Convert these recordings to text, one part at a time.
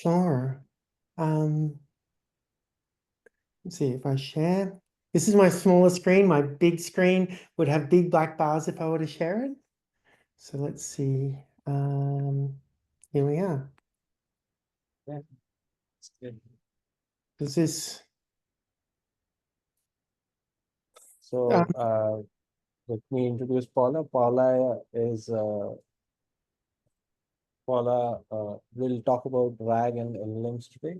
Sure. Let's see if I share. This is my smaller screen. My big screen would have big black bars if I were to share it. So let's see. Here we are. Yeah, it's good. Does this? So let me introduce Paula. Paula will talk about RAG and LLMs today.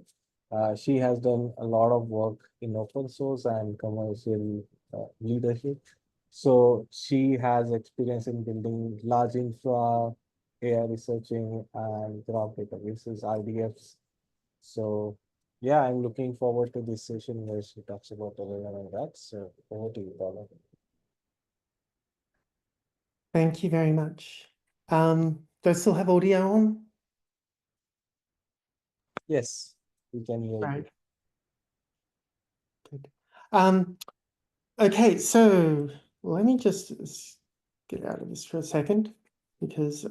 She has done a lot of work in open source and commercial leadership. So she has experience in building large infra, AI researching, and graph databases, RDFs. So yeah, I'm looking forward to this session where she talks about LLM and that. So over to you, Paula. Thank you very much. Do I still have audio on? Yes, we can hear you. Right. Good. Okay, so let me just get out of this for a second because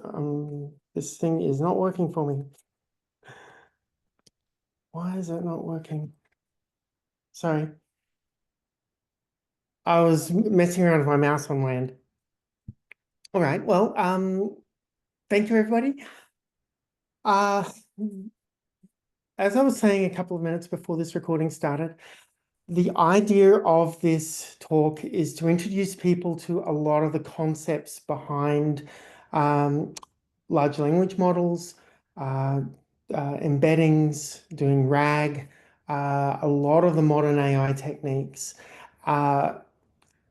this thing is not working for me. Why is it not working? Sorry. I was messing around with my mouse on my end. All right, well, thank you, everybody. As I was saying a couple of minutes before this recording started, the idea of this talk is to introduce people to a lot of the concepts behind large language models, embeddings, doing RAG, a lot of the modern AI techniques. And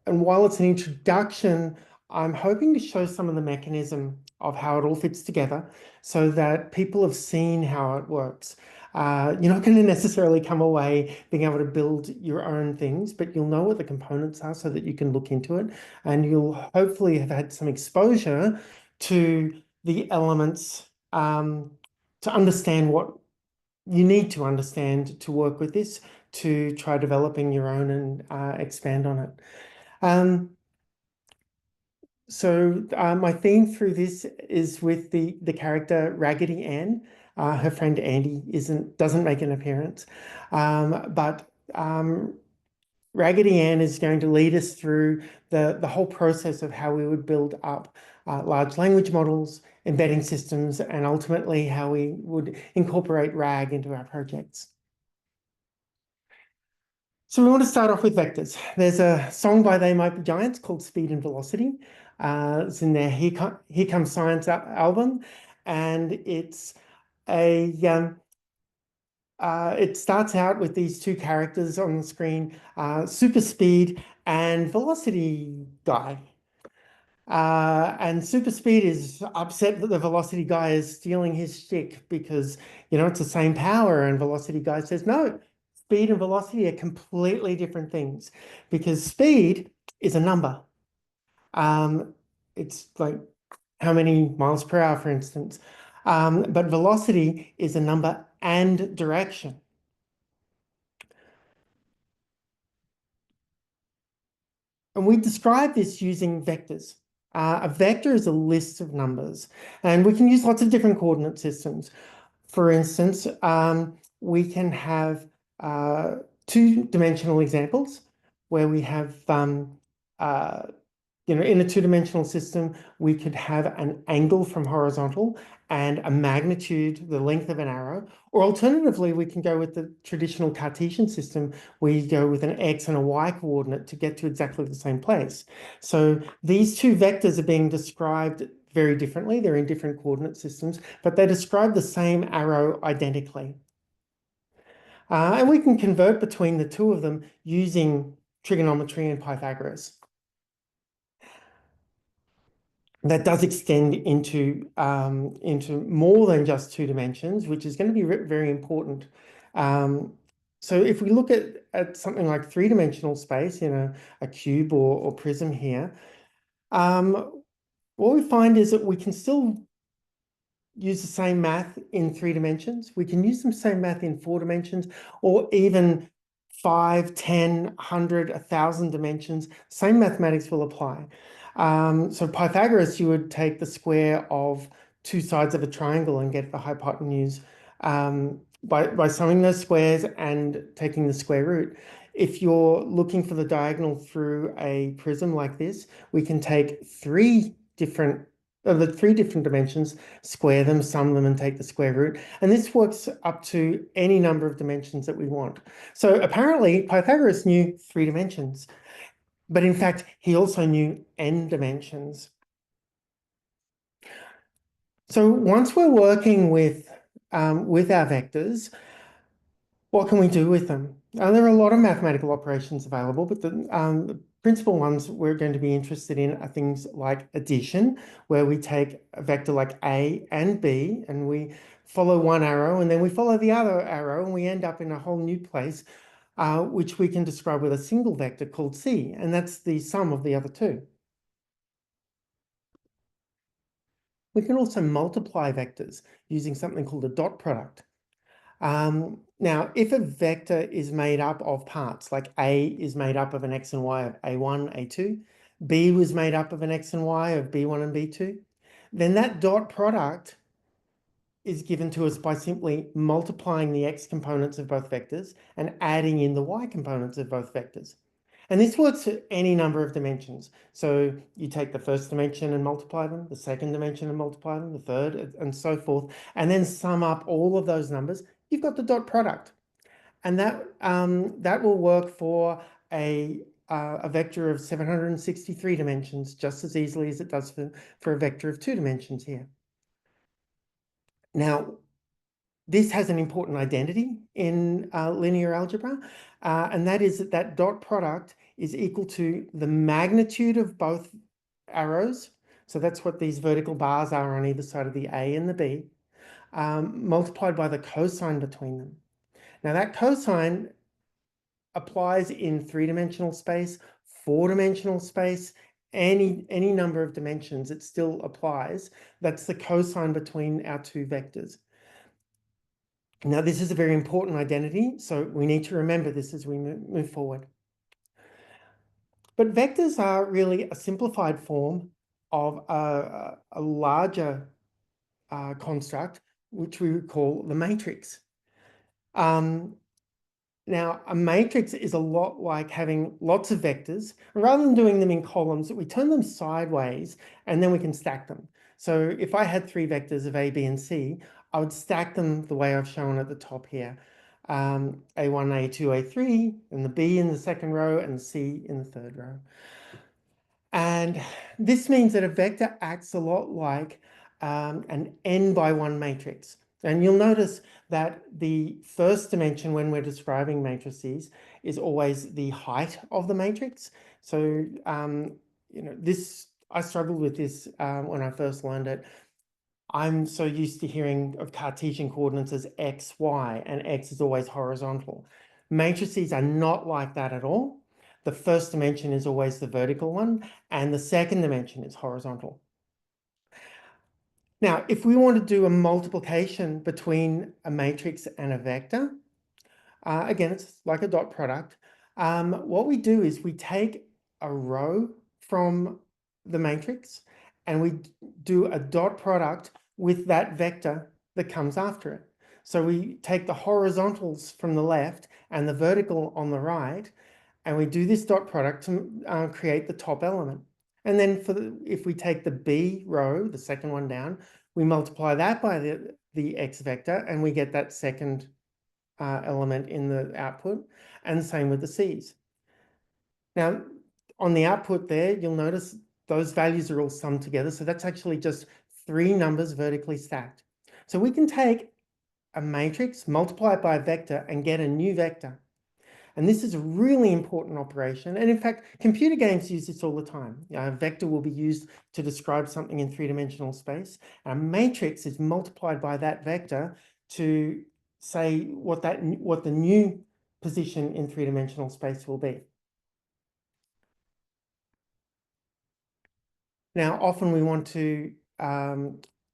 while it's an introduction, I'm hoping to show some of the mechanism of how it all fits together so that people have seen how it works. You're not going to necessarily come away being able to build your own things, but you'll know what the components are so that you can look into it. And you'll hopefully have had some exposure to the elements to understand what you need to understand to work with this, to try developing your own and expand on it. So my theme through this is with the character Raggedy Ann. Her friend Andy doesn't make an appearance, but Raggedy Ann is going to lead us through the whole process of how we would build up large language models, embedding systems, and ultimately how we would incorporate RAG into our projects. So we want to start off with vectors. There's a song by They Might Be Giants called Speed and Velocity. It's in their Here Comes Science album, and it's it starts out with these two characters on the screen, Super Speed and Velocity Guy. And Super Speed is upset that the Velocity Guy is stealing his shtick because, it's the same power. And Velocity Guy says, no, speed and velocity are completely different things because speed is a number. It's like how many miles per hour, for instance. But velocity is a number and direction. And we describe this using vectors. A vector is a list of numbers, and we can use lots of different coordinate systems. For instance, we can have two-dimensional examples where we have, in a two-dimensional system, we could have an angle from horizontal and a magnitude, the length of an arrow. Or alternatively, we can go with the traditional Cartesian system, where you go with an X and a Y coordinate to get to exactly the same place. So these two vectors are being described very differently. They're in different coordinate systems, but they describe the same arrow identically. And we can convert between the two of them using trigonometry and Pythagoras. That does extend into more than just two dimensions, which is going to be very important. So if we look at something like three-dimensional space in a cube or prism here, what we find is that we can still use the same math in 3 dimensions. We can use the same math in 4 dimensions, or even 5, 10, 100, 1,000 dimensions. Same mathematics will apply. So Pythagoras, you would take the square of two sides of a triangle and get the hypotenuse. by summing those squares and taking the square root. If you're looking for the diagonal through a prism like this, we can take the three different dimensions, square them, sum them, and take the square root. And this works up to any number of dimensions that we want. So apparently Pythagoras knew 3 dimensions, but in fact, he also knew n dimensions. So once we're working with our vectors, what can we do with them? There are a lot of mathematical operations available, but the principal ones we're going to be interested in are things like addition, where we take a vector like A and B, and we follow one arrow, and then we follow the other arrow, and we end up in a whole new place, which we can describe with a single vector called C, and that's the sum of the other two. We can also multiply vectors using something called a dot product. Now, if a vector is made up of parts, like A is made up of an X and Y of A1, A2, B was made up of an X and Y of B1 and B2, then that dot product is given to us by simply multiplying the X components of both vectors and adding in the Y components of both vectors. And this works at any number of dimensions. So you take the first dimension and multiply them, the second dimension and multiply them, the third, and so forth, and then sum up all of those numbers. You've got the dot product. And that will work for a vector of 763 dimensions just as easily as it does for a vector of 2 dimensions here. Now, this has an important identity in linear algebra, and that is that dot product is equal to the magnitude of both arrows. So that's what these vertical bars are on either side of the A and the B, multiplied by the cosine between them. Now that cosine applies in 3-dimensional space, 4-dimensional space, any number of dimensions, it still applies. That's the cosine between our two vectors. Now, this is a very important identity, so we need to remember this as we move forward. But vectors are really a simplified form of a larger construct, which we would call the matrix. Now, a matrix is a lot like having lots of vectors. Rather than doing them in columns, we turn them sideways, and then we can stack them. So if I had 3 vectors of A, B, and C, I would stack them the way I've shown at the top here. A1, A2, A3, and the B in the second row, and the C in the third row. And this means that a vector acts a lot like an n by 1 matrix. And you'll notice that the first dimension when we're describing matrices is always the height of the matrix. So, I struggled with this when I first learned it. I'm so used to hearing of Cartesian coordinates as x, y, and x is always horizontal. Matrices are not like that at all. The first dimension is always the vertical one, and the second dimension is horizontal. Now, if we want to do a multiplication between a matrix and a vector, again, it's like a dot product. What we do is we take a row from the matrix and we do a dot product with that vector that comes after it. So we take the horizontals from the left and the vertical on the right, and we do this dot product to create the top element. And then if we take the B row, the second one down, we multiply that by the X vector, and we get that second element in the output, and the same with the C's. Now, on the output there, you'll notice those values are all summed together. So that's actually just 3 numbers vertically stacked. So we can take a matrix, multiply it by a vector, and get a new vector. And this is a really important operation. And in fact, computer games use this all the time. A vector will be used to describe something in 3-dimensional space. A matrix is multiplied by that vector to say what the new position in 3-dimensional space will be. Now, often we want to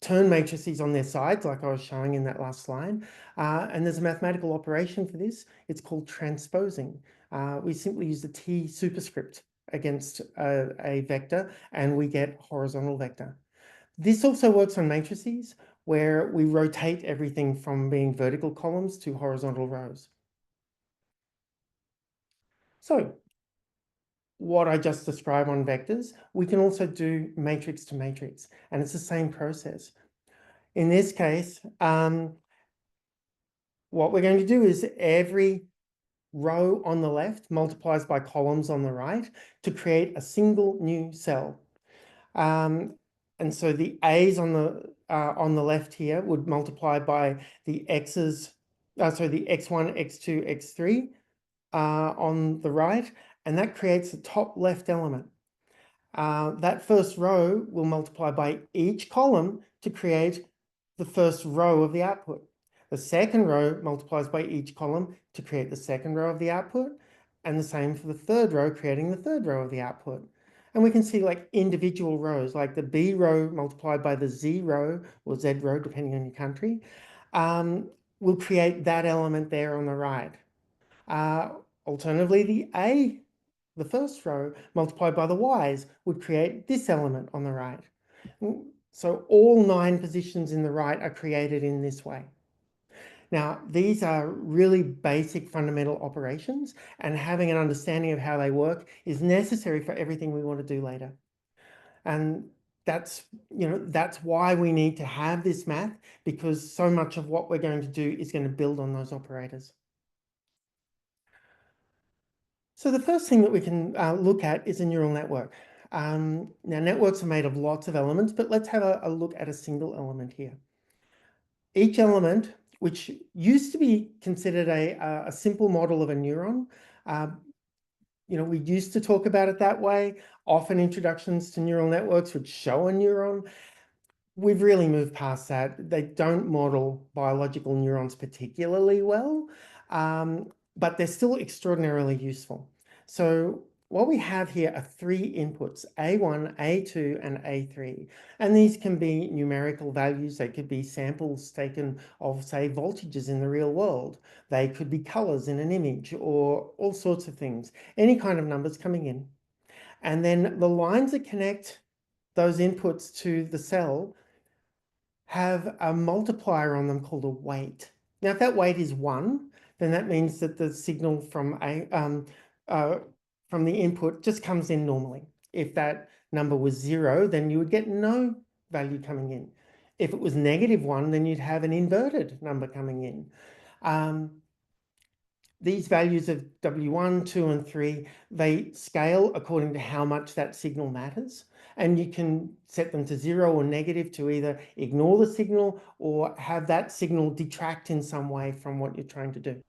turn matrices on their sides, like I was showing in that last slide. And there's a mathematical operation for this. It's called transposing. We simply use the T superscript against a vector, and we get horizontal vector. This also works on matrices. where we rotate everything from being vertical columns to horizontal rows. So what I just described on vectors, we can also do matrix to matrix, and it's the same process. In this case, what we're going to do is every row on the left multiplies by columns on the right to create a single new cell. And so the A's on the left here would multiply by the X's, so the X1, X2, X3 on the right, and that creates the top left element. That first row will multiply by each column to create the first row of the output. The second row multiplies by each column to create the second row of the output, and the same for the third row, creating the third row of the output. And we can see like individual rows, like the B row multiplied by the Z row or Z row, depending on your country, will create that element there on the right. Alternatively, the first row multiplied by the Y's would create this element on the right. So all 9 positions in the right are created in this way. Now, these are really basic fundamental operations, and having an understanding of how they work is necessary for everything we want to do later. And that's why we need to have this math, because so much of what we're going to do is going to build on those operators. So the first thing that we can look at is a neural network. Now, networks are made of lots of elements, but let's have a look at a single element here. Each element, which used to be considered a simple model of a neuron, we used to talk about it that way. Often introductions to neural networks would show a neuron. We've really moved past that. They don't model biological neurons particularly well, but they're still extraordinarily useful. So what we have here are 3 inputs, A1, A2, and A3. And these can be numerical values. They could be samples taken of, say, voltages in the real world. They could be colors in an image or all sorts of things, any kind of numbers coming in. And then the lines that connect those inputs to the cell have a multiplier on them called a weight. Now, if that weight is 1, then that means that the signal from the input just comes in normally. If that number was 0, then you would get no value coming in. If it was -1, then you'd have an inverted number coming in. These values of W1, 2, and 3, they scale according to how much that signal matters. And you can set them to 0 or negative to either ignore the signal or have that signal detract in some way from what you're trying to do.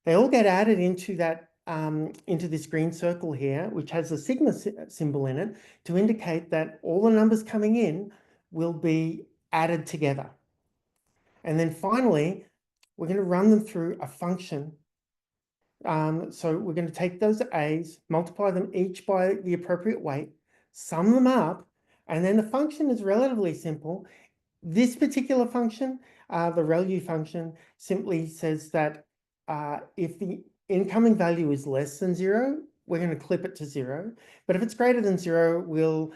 They all get added into this green circle here, which has a sigma symbol in it to indicate that all the numbers coming in will be added together. And then finally, we're going to run them through a function. So we're going to take those A's, multiply them each by the appropriate weight, sum them up, and then the function is relatively simple. This particular function, the ReLU function, simply says that if the incoming value is less than 0, we're going to clip it to 0. But if it's greater than 0, we'll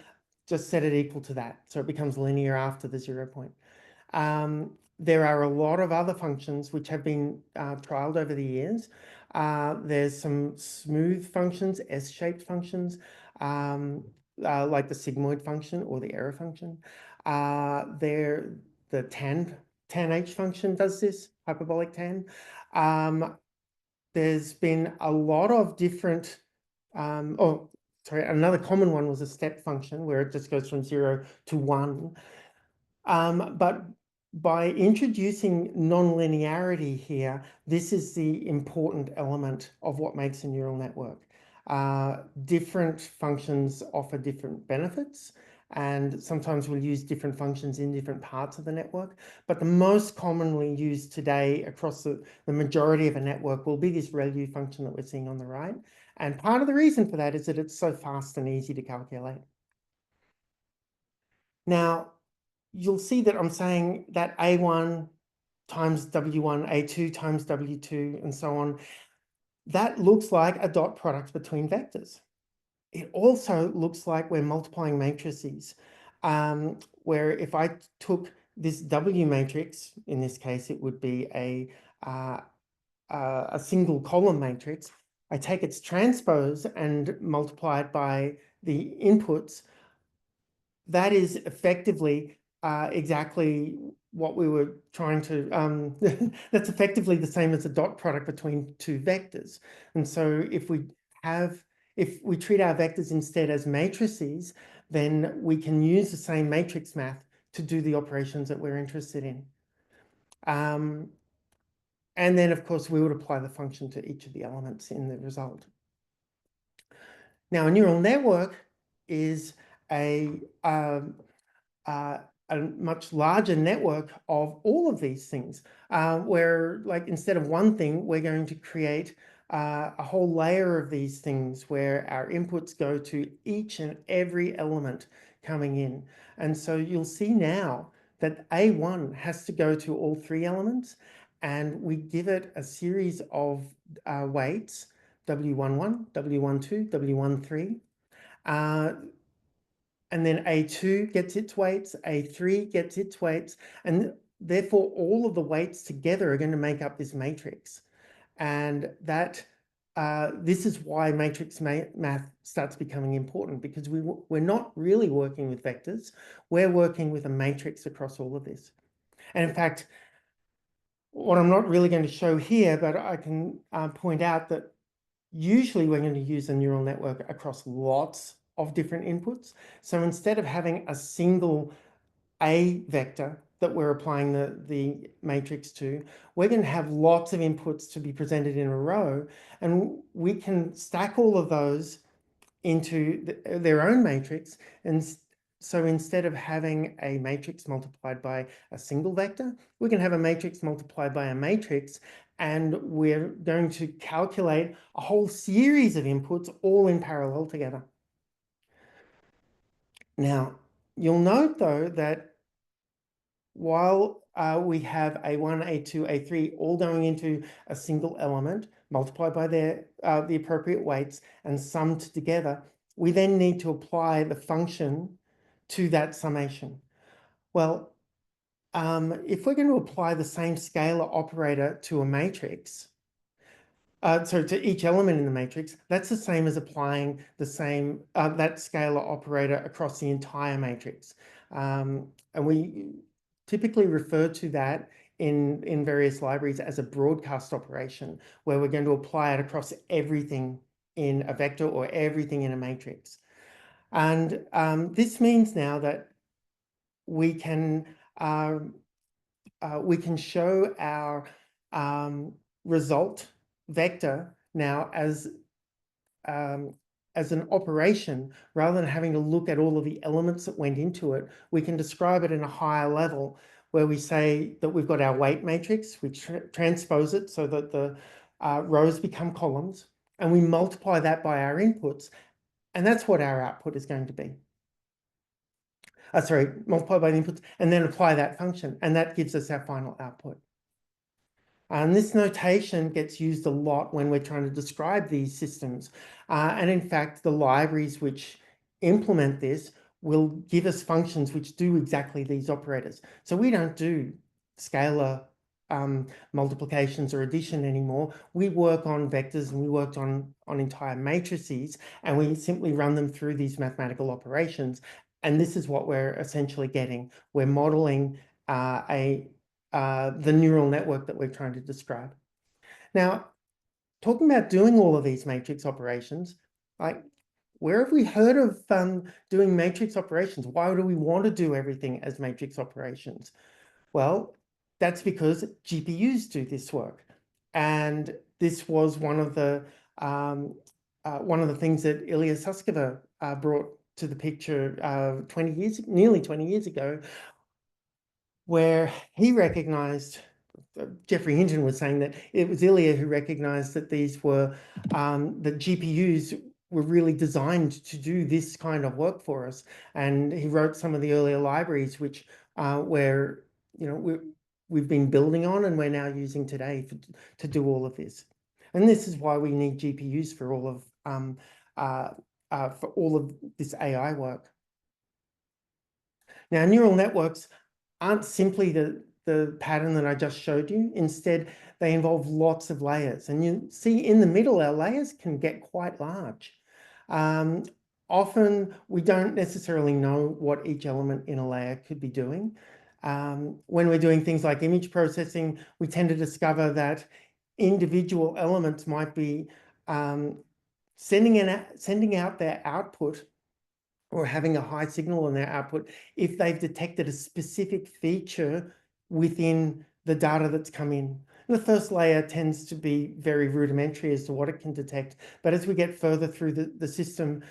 just set it equal to that. So it becomes linear after the 0 point. There are a lot of other functions which have been trialed over the years. There's some smooth functions, S-shaped functions, like the sigmoid function or the error function. The tan-H function does this, hyperbolic tan. There's been a lot of different, another common one was a step function where it just goes from 0 to 1. But by introducing nonlinearity here, this is the important element of what makes a neural network. Different functions offer different benefits, and sometimes we'll use different functions in different parts of the network. But the most commonly used today across the majority of a network will be this ReLU function that we're seeing on the right. And part of the reason for that is that it's so fast and easy to calculate. Now, you'll see that I'm saying that A1 times W1, A2 times W2, and so on. That looks like a dot product between vectors. It also looks like we're multiplying matrices, where if I took this W matrix, in this case, it would be a single column matrix. I take its transpose and multiply it by the inputs. That is effectively exactly what we were trying to, that's effectively the same as a dot product between two vectors. And so if we treat our vectors instead as matrices, then we can use the same matrix math to do the operations that we're interested in. And then, of course, we would apply the function to each of the elements in the result. Now, a neural network is a much larger network of all of these things, where, like, instead of one thing, we're going to create a whole layer of these things where our inputs go to each and every element coming in. And so you'll see now that A1 has to go to all three elements, and we give it a series of weights, W11, W12, W13. And then A2 gets its weights, A3 gets its weights, and therefore all of the weights together are going to make up this matrix. And that this is why matrix math starts becoming important, because we're not really working with vectors, we're working with a matrix across all of this. And in fact, what I'm not really going to show here, but I can point out that usually we're going to use a neural network across lots of different inputs. So instead of having a single A vector that we're applying the matrix to, we're going to have lots of inputs to be presented in a row, and we can stack all of those into their own matrix. And so instead of having a matrix multiplied by a single vector, we can have a matrix multiplied by a matrix, and we're going to calculate a whole series of inputs all in parallel together. Now, you'll note, though, that while we have A1, A2, A3 all going into a single element, multiplied by the appropriate weights and summed together, we then need to apply the function to that summation. Well, if we're going to apply the same scalar operator to a matrix, so to each element in the matrix, that's the same as applying the same that scalar operator across the entire matrix. And we typically refer to that in various libraries as a broadcast operation, where we're going to apply it across everything in a vector or everything in a matrix. And this means now that we can show our result vector now as an operation, rather than having to look at all of the elements that went into it. We can describe it in a higher level, where we say that we've got our weight matrix, we transpose it so that the rows become columns, and we multiply that by our inputs, and that's what our output is going to be. Sorry, multiply by the inputs, and then apply that function, and that gives us our final output. And this notation gets used a lot when we're trying to describe these systems. And in fact, the libraries which implement this will give us functions which do exactly these operators. So we don't do scalar multiplications or addition anymore. We work on vectors, and we worked on entire matrices, and we simply run them through these mathematical operations. And this is what we're essentially getting. We're modeling the neural network that we're trying to describe. Now, talking about doing all of these matrix operations, like, where have we heard of doing matrix operations? Why do we want to do everything as matrix operations? Well, that's because GPUs do this work. And this was one of the things that Ilya Sutskever brought to the picture nearly 20 years ago, where he recognized, Jeffrey Hinton was saying that it was Ilya who recognized that these were, that GPUs were really designed to do this kind of work for us. And he wrote some of the earlier libraries, which where, we've been building on, and we're now using today to do all of this. And this is why we need GPUs for all of this AI work. Now, neural networks aren't simply the pattern that I just showed you. Instead, they involve lots of layers. And you see in the middle, our layers can get quite large. Often we don't necessarily know what each element in a layer could be doing. When we're doing things like image processing, we tend to discover that individual elements might be sending out their output or having a high signal in their output if they've detected a specific feature within the data that's come in. The first layer tends to be very rudimentary as to what it can detect, but as we get further through the system,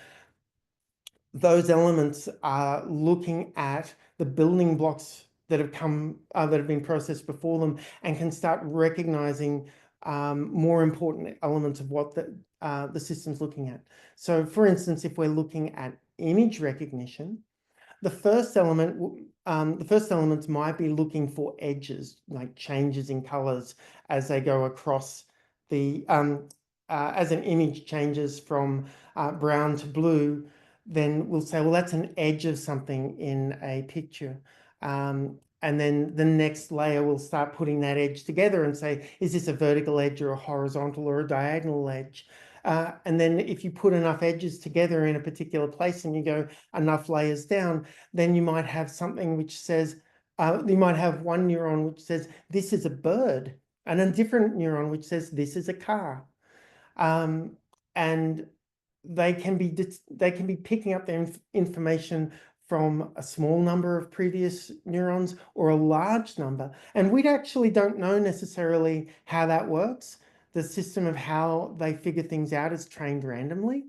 those elements are looking at the building blocks that have been processed before them and can start recognizing more important elements of what the system's looking at. So for instance, if we're looking at image recognition, the first elements might be looking for edges, like changes in colors as they go across as an image changes from brown to blue, then we'll say, well, that's an edge of something in a picture. And then the next layer will start putting that edge together and say, is this a vertical edge or a horizontal or a diagonal edge? And then if you put enough edges together in a particular place and you go enough layers down, then you might have something which says, you might have one neuron which says, this is a bird, and a different neuron which says, this is a car. And they can be picking up their information from a small number of previous neurons or a large number. And we actually don't know necessarily how that works. The system of how they figure things out is trained randomly.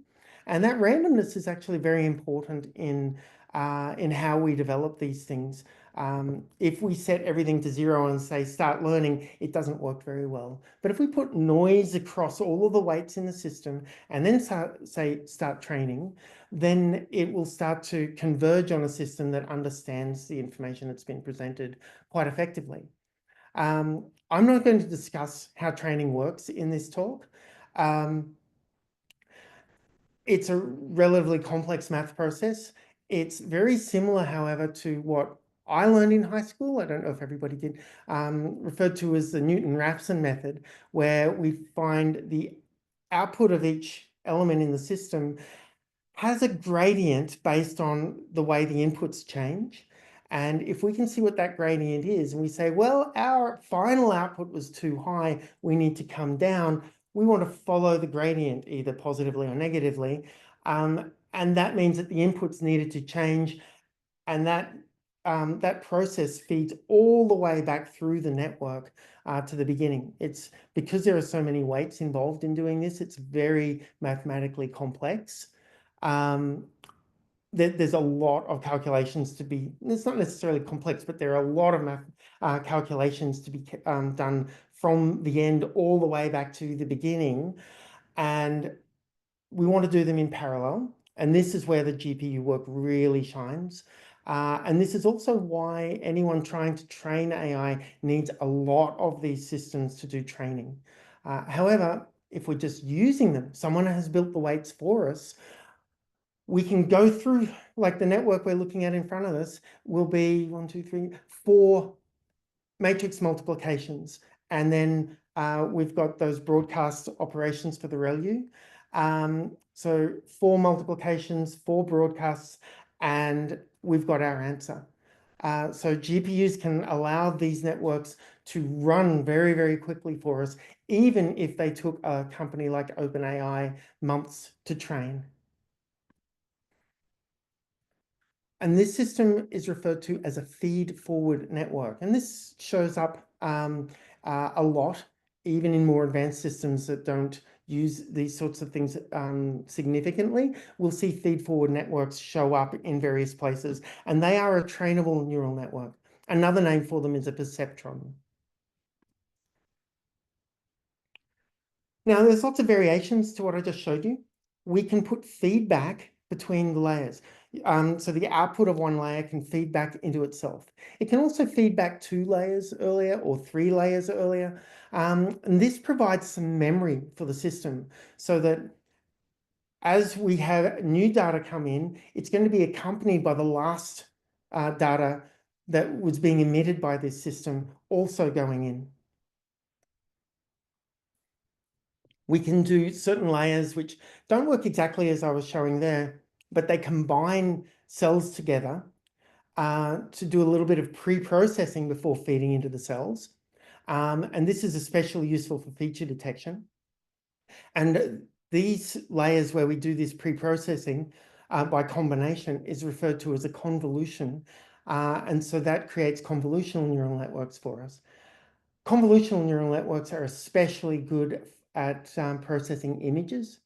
And that randomness is actually very important in how we develop these things. If we set everything to 0 and say start learning, it doesn't work very well. But if we put noise across all of the weights in the system and then start training, then it will start to converge on a system that understands the information that's been presented quite effectively. I'm not going to discuss how training works in this talk. It's a relatively complex math process. It's very similar, however, to what I learned in high school. I don't know if everybody did, referred to as the Newton-Raphson method, where we find the output of each element in the system has a gradient based on the way the inputs change. And if we can see what that gradient is, and we say, well, our final output was too high, we need to come down, we want to follow the gradient either positively or negatively. And that means that the inputs needed to change, and that process feeds all the way back through the network to the beginning. It's because there are so many weights involved in doing this, it's very mathematically complex. There's a lot of calculations to be, it's not necessarily complex, but there are a lot of math calculations to be done from the end all the way back to the beginning. And we want to do them in parallel. And this is where the GPU work really shines. And this is also why anyone trying to train AI needs a lot of these systems to do training. However, if we're just using them, someone has built the weights for us, we can go through, like the network we're looking at in front of us will be 1, 2, 3, 4 matrix multiplications. And then we've got those broadcast operations for the ReLU. So 4 multiplications, 4 broadcasts, and we've got our answer. So GPUs can allow these networks to run very, very quickly for us, even if they took a company like OpenAI months to train. And this system is referred to as a feed-forward network. And this shows up a lot, even in more advanced systems that don't use these sorts of things significantly. We'll see feed-forward networks show up in various places, and they are a trainable neural network. Another name for them is a perceptron. Now, there's lots of variations to what I just showed you. We can put feedback between the layers. So the output of one layer can feed back into itself. It can also feed back 2 layers earlier or 3 layers earlier. And this provides some memory for the system so that as we have new data come in, it's going to be accompanied by the last data that was being emitted by this system also going in. We can do certain layers which don't work exactly as I was showing there, but they combine cells together to do a little bit of pre-processing before feeding into the cells. And this is especially useful for feature detection. And these layers where we do this pre-processing by combination is referred to as a convolution. And so that creates convolutional neural networks for us. Convolutional neural networks are especially good at processing images.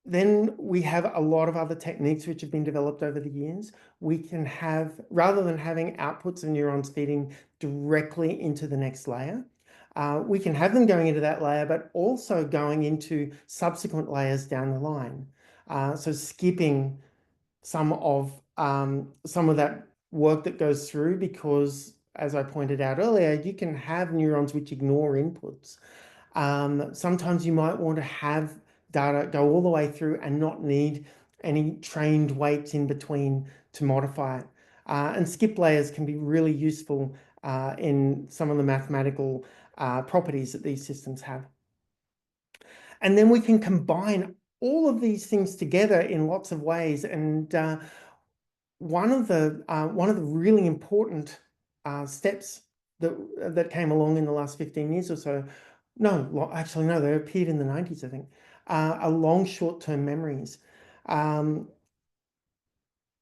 Then we have a lot of other techniques which have been developed over the years. We can have, rather than having outputs of neurons feeding directly into the next layer, we can have them going into that layer, but also going into subsequent layers down the line. So skipping some of that work that goes through, because as I pointed out earlier, you can have neurons which ignore inputs. Sometimes you might want to have data go all the way through and not need any trained weights in between to modify it. And skip layers can be really useful in some of the mathematical properties that these systems have. And then we can combine all of these things together in lots of ways. And one of the really important steps that came along in the last 15 years or so, no, actually, no, they appeared in the 90s, I think, are long short-term memories.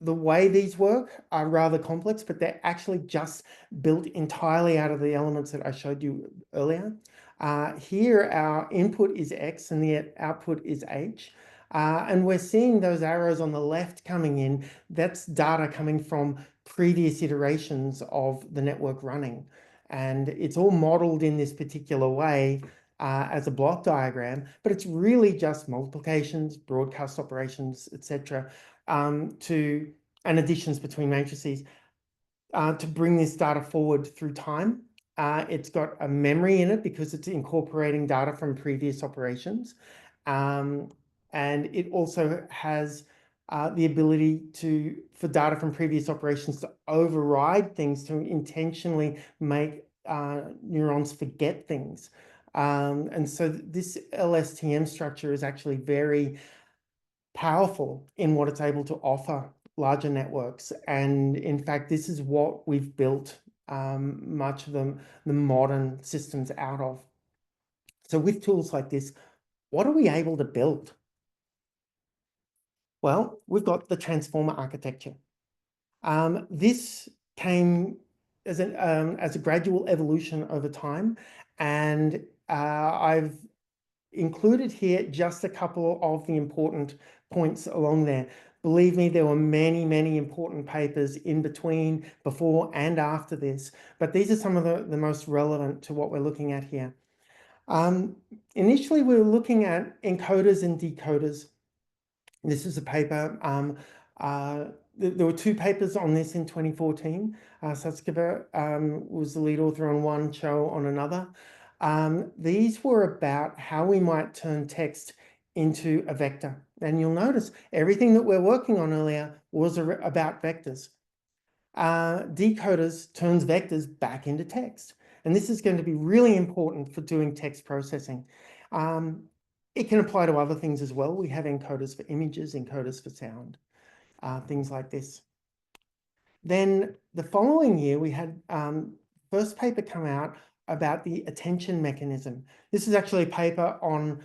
The way these work are rather complex, but they're actually just built entirely out of the elements that I showed you earlier. Here, our input is X and the output is H. And we're seeing those arrows on the left coming in. That's data coming from previous iterations of the network running. And it's all modeled in this particular way as a block diagram, but it's really just multiplications, broadcast operations, etc., and additions between matrices to bring this data forward through time. It's got a memory in it because it's incorporating data from previous operations. And it also has the ability for data from previous operations to override things, to intentionally make neurons forget things. And so this LSTM structure is actually very powerful in what it's able to offer larger networks. And in fact, this is what we've built much of the modern systems out of. So with tools like this, what are we able to build? Well, we've got the transformer architecture. This came as a gradual evolution over time, and I've included here just a couple of the important points along there. Believe me, there were many, many important papers in between, before and after this, but these are some of the most relevant to what we're looking at here. Initially, we were looking at encoders and decoders. This is a paper. There were two papers on this in 2014. Satskeva was the lead author on one, Cho on another. These were about how we might turn text into a vector. And you'll notice everything that we're working on earlier was about vectors. Decoders turns vectors back into text. And this is going to be really important for doing text processing. It can apply to other things as well. We have encoders for images, encoders for sound, things like this. Then the following year, we had first paper come out about the attention mechanism. This is actually a paper on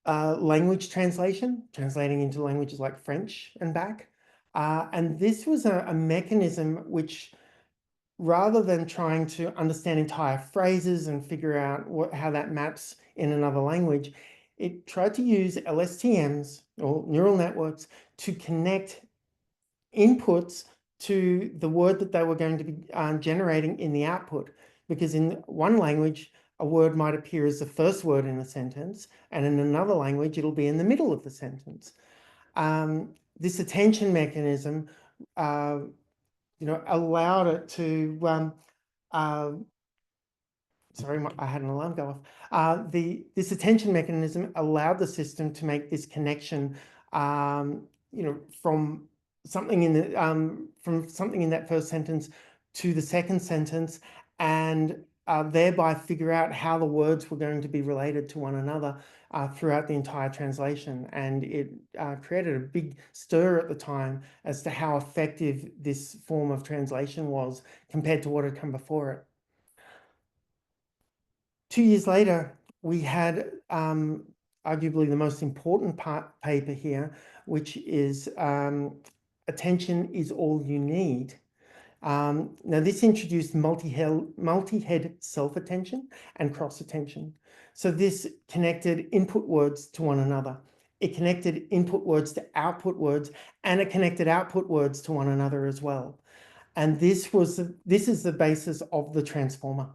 language translation, translating into languages like French and back. And this was a mechanism which, rather than trying to understand entire phrases and figure out how that maps in another language, it tried to use LSTMs, or neural networks, to connect inputs to the word that they were going to be generating in the output. Because in one language, a word might appear as the first word in a sentence, and in another language, it'll be in the middle of the sentence. This attention mechanism allowed it to, sorry, I had an alarm go off. This attention mechanism allowed the system to make this connection from something in that first sentence to the second sentence, and thereby figure out how the words were going to be related to one another throughout the entire translation. And it created a big stir at the time as to how effective this form of translation was compared to what had come before it. 2 years later, we had arguably the most important paper here, which is Attention is All You Need. Now, this introduced multi-head self-attention and cross-attention. So this connected input words to one another. It connected input words to output words, and it connected output words to one another as well. And this is the basis of the transformer.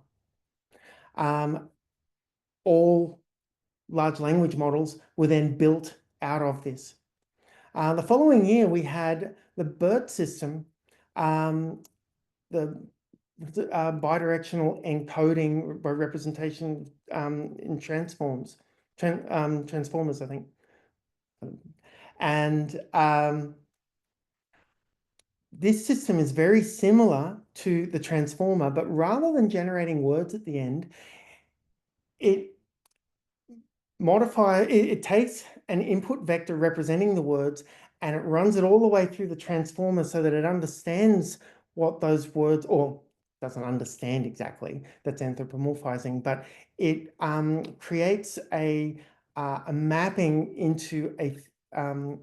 All large language models were then built out of this. The following year, we had the BERT system, the bidirectional encoding by representation in transformers, I think. And this system is very similar to the transformer, but rather than generating words at the end, it takes an input vector representing the words, and it runs it all the way through the transformer so that it understands what those words, or doesn't understand exactly, that's anthropomorphizing, but it creates a mapping into an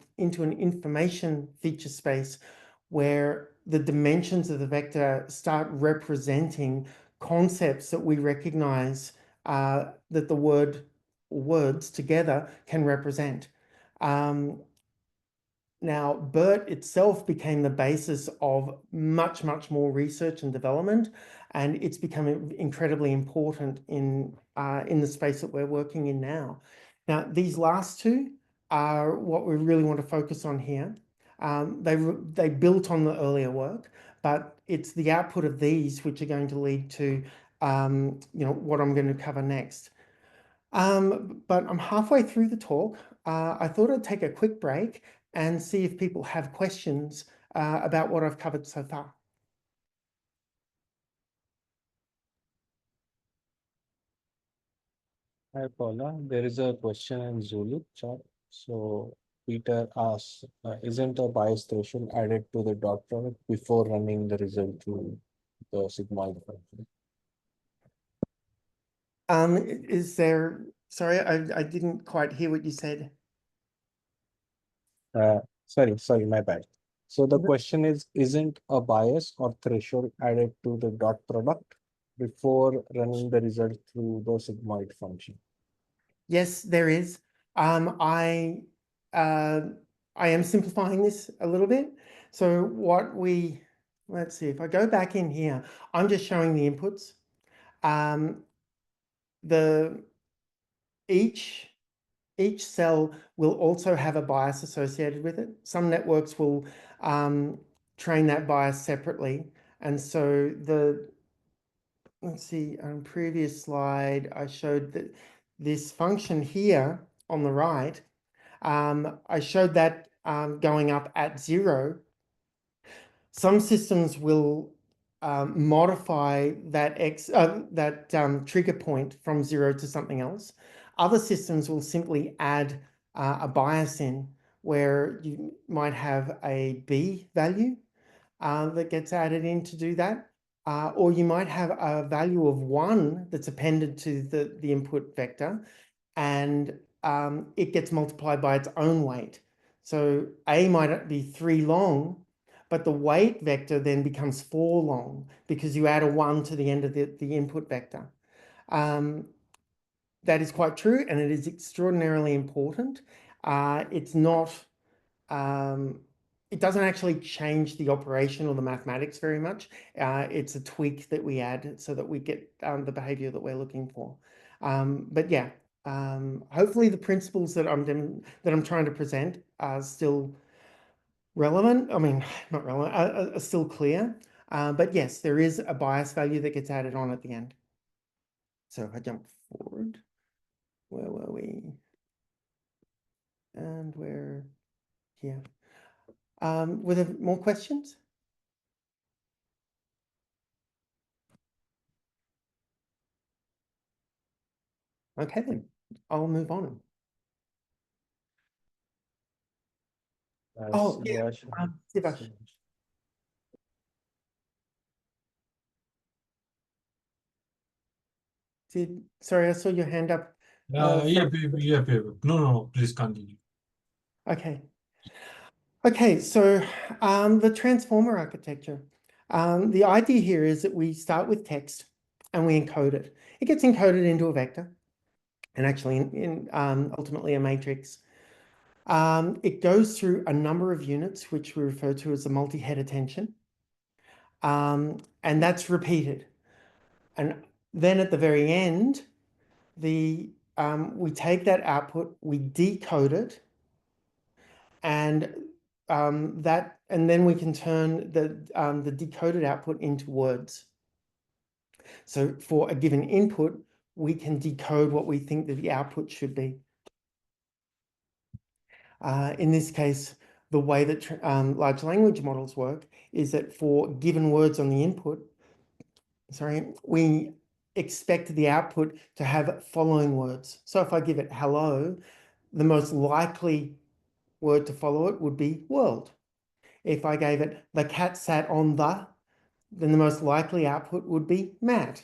information feature space where the dimensions of the vector start representing concepts that we recognize that the words together can represent. Now, BERT itself became the basis of much, much more research and development, and it's become incredibly important in the space that we're working in now. Now, these last two are what we really want to focus on here. They built on the earlier work, but it's the output of these which are going to lead to what I'm going to cover next. But I'm halfway through the talk. I thought I'd take a quick break and see if people have questions about what I've covered so far. Hi, Paula. There is a question in Zulu chat. So Peter asks, isn't a bias threshold added to the dot product before running the result to the sigmoid function? Sorry, I didn't quite hear what you said. Sorry, my bad. So the question is, isn't a bias or threshold added to the dot product before running the result through the sigmoid function? Yes, there is. I am simplifying this a little bit. So let's see, if I go back in here, I'm just showing the inputs. Each cell will also have a bias associated with it. Some networks will train that bias separately. And so let's see, on previous slide, I showed that this function here on the right, I showed that going up at 0. Some systems will modify that trigger point from 0 to something else. Other systems will simply add a bias in where you might have a B value that gets added in to do that. Or you might have a value of 1 that's appended to the input vector, and it gets multiplied by its own weight. So A might be 3 long, but the weight vector then becomes 4 long because you add a 1 to the end of the input vector. That is quite true, and it is extraordinarily important. It's not, it doesn't actually change the operation or the mathematics very much. It's a tweak that we add so that we get the behavior that we're looking for. But yeah, hopefully the principles that I'm trying to present are still relevant. I mean, not relevant, are still clear. But yes, there is a bias value that gets added on at the end. So if I jump forward, where were we? And we're here. Were there more questions? Okay, then I'll move on. Oh, yeah, Sivash. Sorry, I saw your hand up. No, please continue. Okay. Okay, so the transformer architecture. The idea here is that we start with text and we encode it. It gets encoded into a vector and actually ultimately a matrix. It goes through a number of units, which we refer to as the multi-head attention. And that's repeated. And then at the very end, we take that output, we decode it, and then we can turn the decoded output into words. So for a given input, we can decode what we think that the output should be. In this case, the way that large language models work is that for given words on the input, we expect the output to have following words. So if I give it hello, the most likely word to follow it would be world. If I gave it the cat sat on then the most likely output would be mat.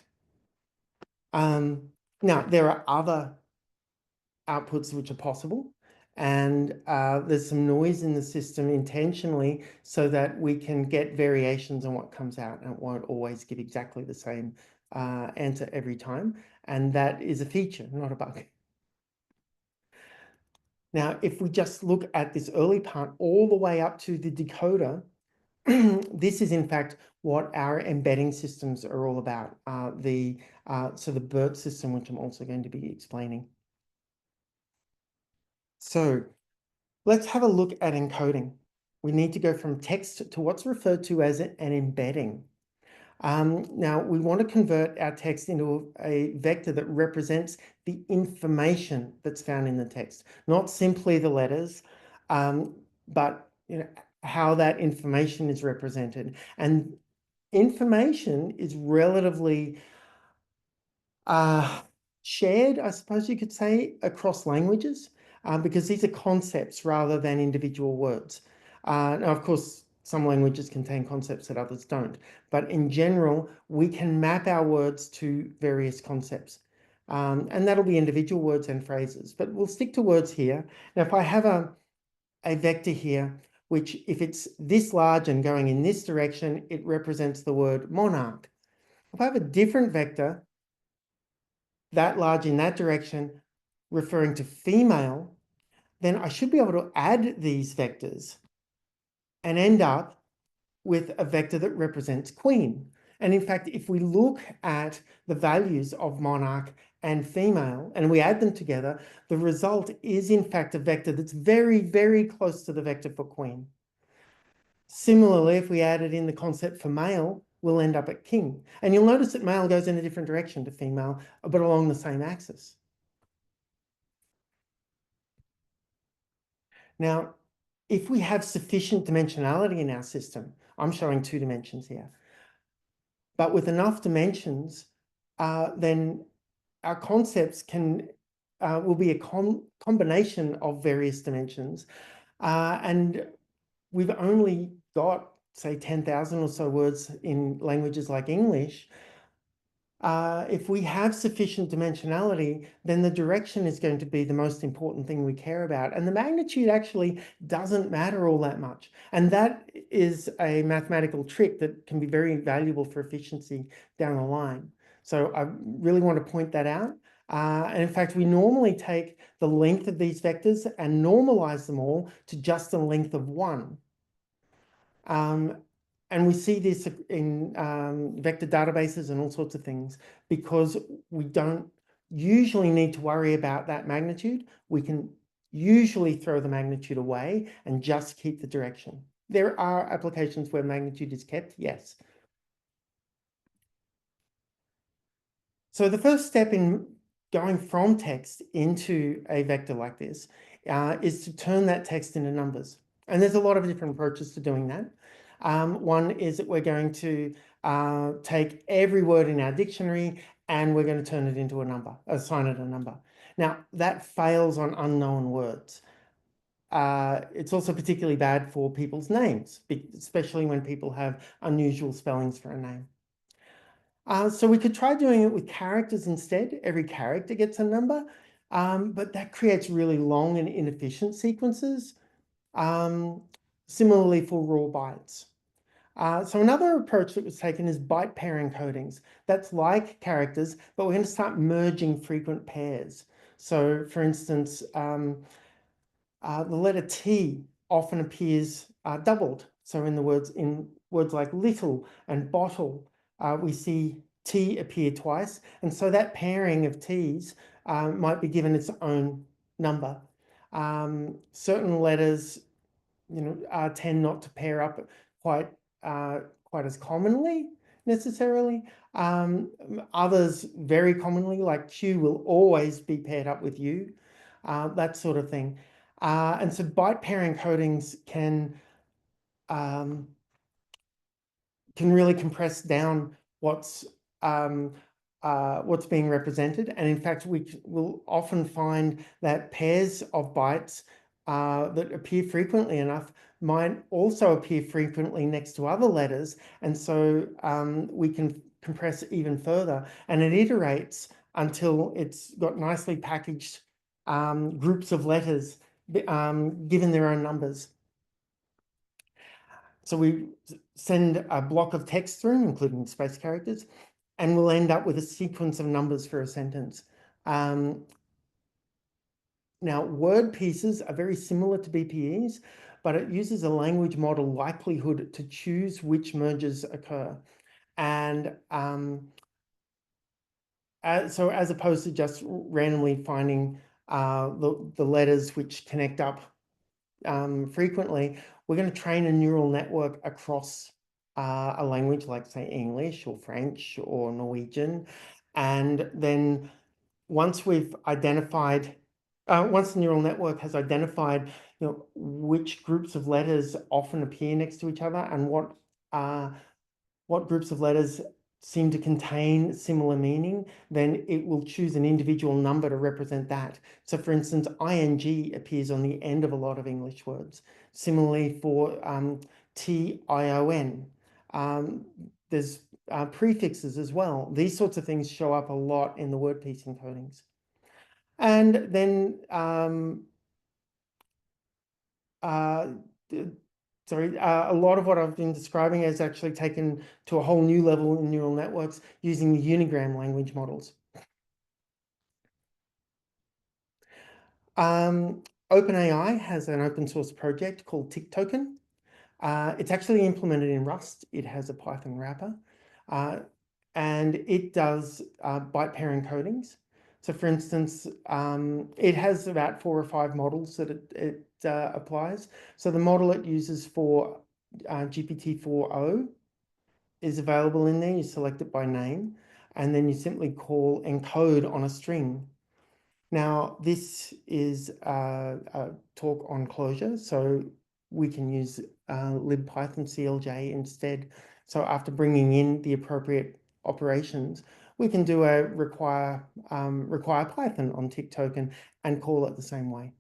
Now, there are other outputs which are possible, and there's some noise in the system intentionally so that we can get variations on what comes out, and it won't always give exactly the same answer every time. And that is a feature, not a bug. Now, if we just look at this early part all the way up to the decoder, this is in fact what our embedding systems are all about. So the BERT system, which I'm also going to be explaining. So let's have a look at encoding. We need to go from text to what's referred to as an embedding. Now, we want to convert our text into a vector that represents the information that's found in the text, not simply the letters, but how that information is represented. And information is relatively shared, I suppose you could say, across languages, because these are concepts rather than individual words. Now, of course, some languages contain concepts that others don't, but in general, we can map our words to various concepts. And that'll be individual words and phrases, but we'll stick to words here. Now, if I have a vector here, which if it's this large and going in this direction, it represents the word monarch. If I have a different vector, that large in that direction, referring to female, then I should be able to add these vectors and end up with a vector that represents queen. And in fact, if we look at the values of monarch and female, and we add them together, the result is in fact a vector that's very, very close to the vector for queen. Similarly, if we added in the concept for male, we'll end up at king. And you'll notice that male goes in a different direction to female, but along the same axis. Now, if we have sufficient dimensionality in our system, I'm showing 2 dimensions here, but with enough dimensions, then our concepts will be a combination of various dimensions. And we've only got, say, 10,000 or so words in languages like English. If we have sufficient dimensionality, then the direction is going to be the most important thing we care about. And the magnitude actually doesn't matter all that much. And that is a mathematical trick that can be very valuable for efficiency down the line. So I really want to point that out. And in fact, we normally take the length of these vectors and normalize them all to just the length of 1. And we see this in vector databases and all sorts of things because we don't usually need to worry about that magnitude. We can usually throw the magnitude away and just keep the direction. There are applications where magnitude is kept, yes. So the first step in going from text into a vector like this is to turn that text into numbers. And there's a lot of different approaches to doing that. One is that we're going to take every word in our dictionary and we're going to turn it into a number, assign it a number. Now, that fails on unknown words. It's also particularly bad for people's names, especially when people have unusual spellings for a name. So we could try doing it with characters instead. Every character gets a number, but that creates really long and inefficient sequences. Similarly for raw bytes. So another approach that was taken is byte pair encodings. That's like characters, but we're going to start merging frequent pairs. So for instance, the letter T often appears doubled. So in words like little and bottle, we see T appear twice. And so that pairing of T's might be given its own number. Certain letters, tend not to pair up quite as commonly necessarily. Others very commonly, like Q, will always be paired up with U, that sort of thing. And so byte pair encodings can really compress down what's being represented. And in fact, we will often find that pairs of bytes that appear frequently enough might also appear frequently next to other letters. And so we can compress even further. And it iterates until it's got nicely packaged groups of letters given their own numbers. So we send a block of text through, including space characters, and we'll end up with a sequence of numbers for a sentence. Now, word pieces are very similar to BPEs, but it uses a language model likelihood to choose which mergers occur. And so as opposed to just randomly finding the letters which connect up frequently, we're going to train a neural network across a language like, say, English or French or Norwegian. And then once we've identified, once the neural network has identified, which groups of letters often appear next to each other and what groups of letters seem to contain similar meaning, then it will choose an individual number to represent that. So for instance, ing appears on the end of a lot of English words. Similarly for tion. There's prefixes as well. These sorts of things show up a lot in the word piece encodings. And then a lot of what I've been describing is actually taken to a whole new level in neural networks using the unigram language models. OpenAI has an open source project called TikToken. It's actually implemented in Rust. It has a Python wrapper, and it does byte pair encodings. So for instance, it has about 4 or 5 models that it applies. So the model it uses for GPT-4o is available in there. You select it by name, and then you simply call encode on a string. Now, this is a talk on closure, so we can use libpython CLJ instead. So after bringing in the appropriate operations, we can do a require Python on TikToken and call it the same way.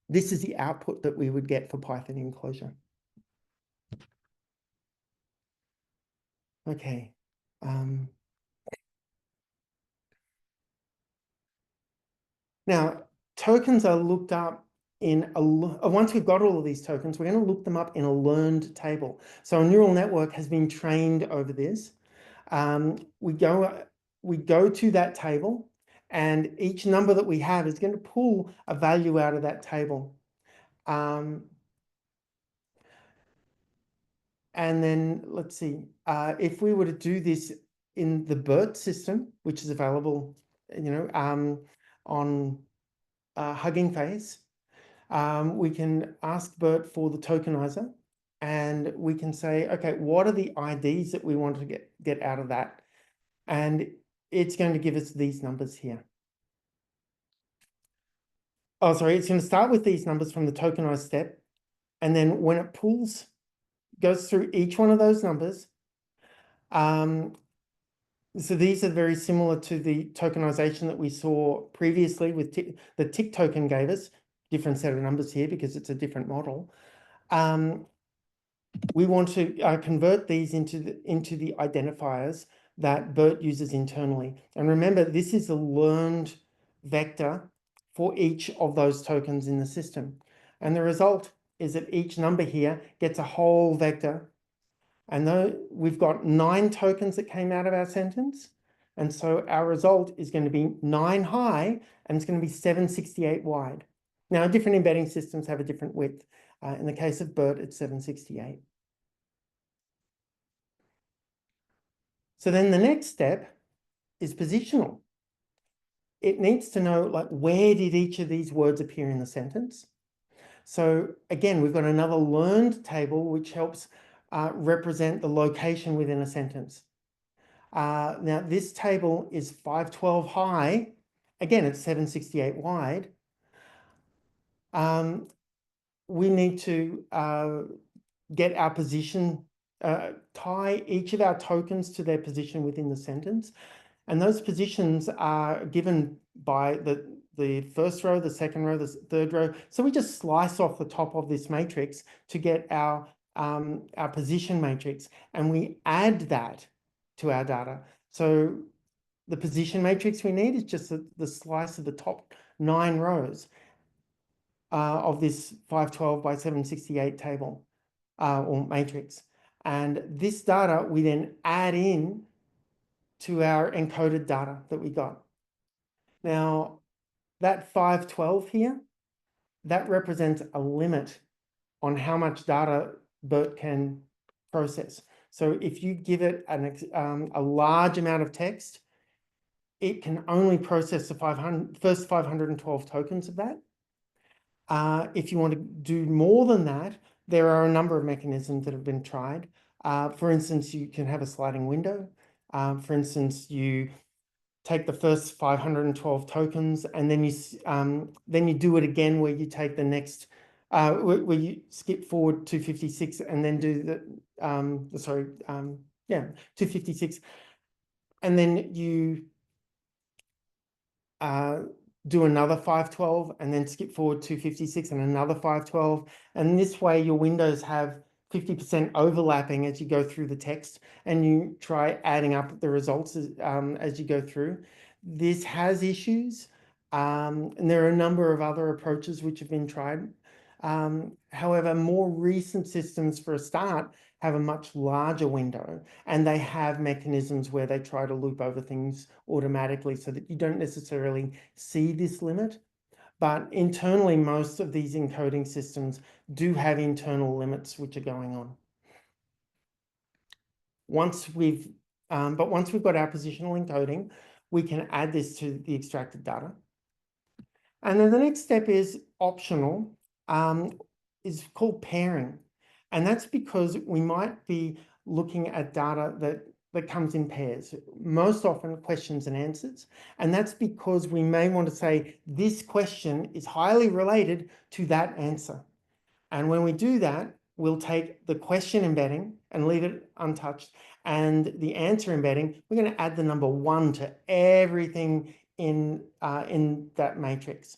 This is the output that we would get for Python in closure. Okay. Now, tokens are looked up in once we've got all of these tokens, we're going to look them up in a learned table. So a neural network has been trained over this. We go to that table, and each number that we have is going to pull a value out of that table. And then let's see, if we were to do this in the BERT system, which is available, on Hugging Face, we can ask BERT for the tokenizer, and we can say, okay, what are the IDs that we want to get out of that? And it's going to give us these numbers here. Oh, sorry, it's going to start with these numbers from the tokenized step. And then when it goes through each one of those numbers, so these are very similar to the tokenization that we saw previously with the tick token gave us, different set of numbers here because it's a different model. We want to convert these into the identifiers that BERT uses internally. And remember, this is a learned vector for each of those tokens in the system. And the result is that each number here gets a whole vector. And though we've got 9 tokens that came out of our sentence, and so our result is going to be 9 high, and it's going to be 768 wide. Now, different embedding systems have a different width. In the case of BERT, it's 768. So then the next step is positional. It needs to know, like, where did each of these words appear in the sentence? So again, we've got another learned table which helps represent the location within a sentence. Now this table is 512 high. Again, it's 768 wide. We need to get our position, tie each of our tokens to their position within the sentence. And those positions are given by the first row, the second row, the third row. So we just slice off the top of this matrix to get our position matrix, and we add that to our data. So the position matrix we need is just the slice of the top 9 rows of this 512 by 768 table or matrix. And this data we then add in to our encoded data that we got. Now, that 512 here, that represents a limit on how much data BERT can process. So if you give it a large amount of text, it can only process the first 512 tokens of that. If you want to do more than that, there are a number of mechanisms that have been tried. For instance, you can have a sliding window. For instance, you take the first 512 tokens, and then you do it again where you take the next, where you skip forward 256 and then do the 256, and then you do another 512 and then skip forward 256 and another 512. And this way your windows have 50% overlapping as you go through the text, and you try adding up the results as you go through. This has issues, and there are a number of other approaches which have been tried. However, more recent systems, for a start, have a much larger window, and they have mechanisms where they try to loop over things automatically so that you don't necessarily see this limit. But internally, most of these encoding systems do have internal limits which are going on. Once we've got our positional encoding, we can add this to the extracted data. And then the next step is optional, is called pairing. And that's because we might be looking at data that comes in pairs, most often questions and answers. And that's because we may want to say this question is highly related to that answer. And when we do that, we'll take the question embedding and leave it untouched. And the answer embedding, we're going to add the number 1 to everything in that matrix.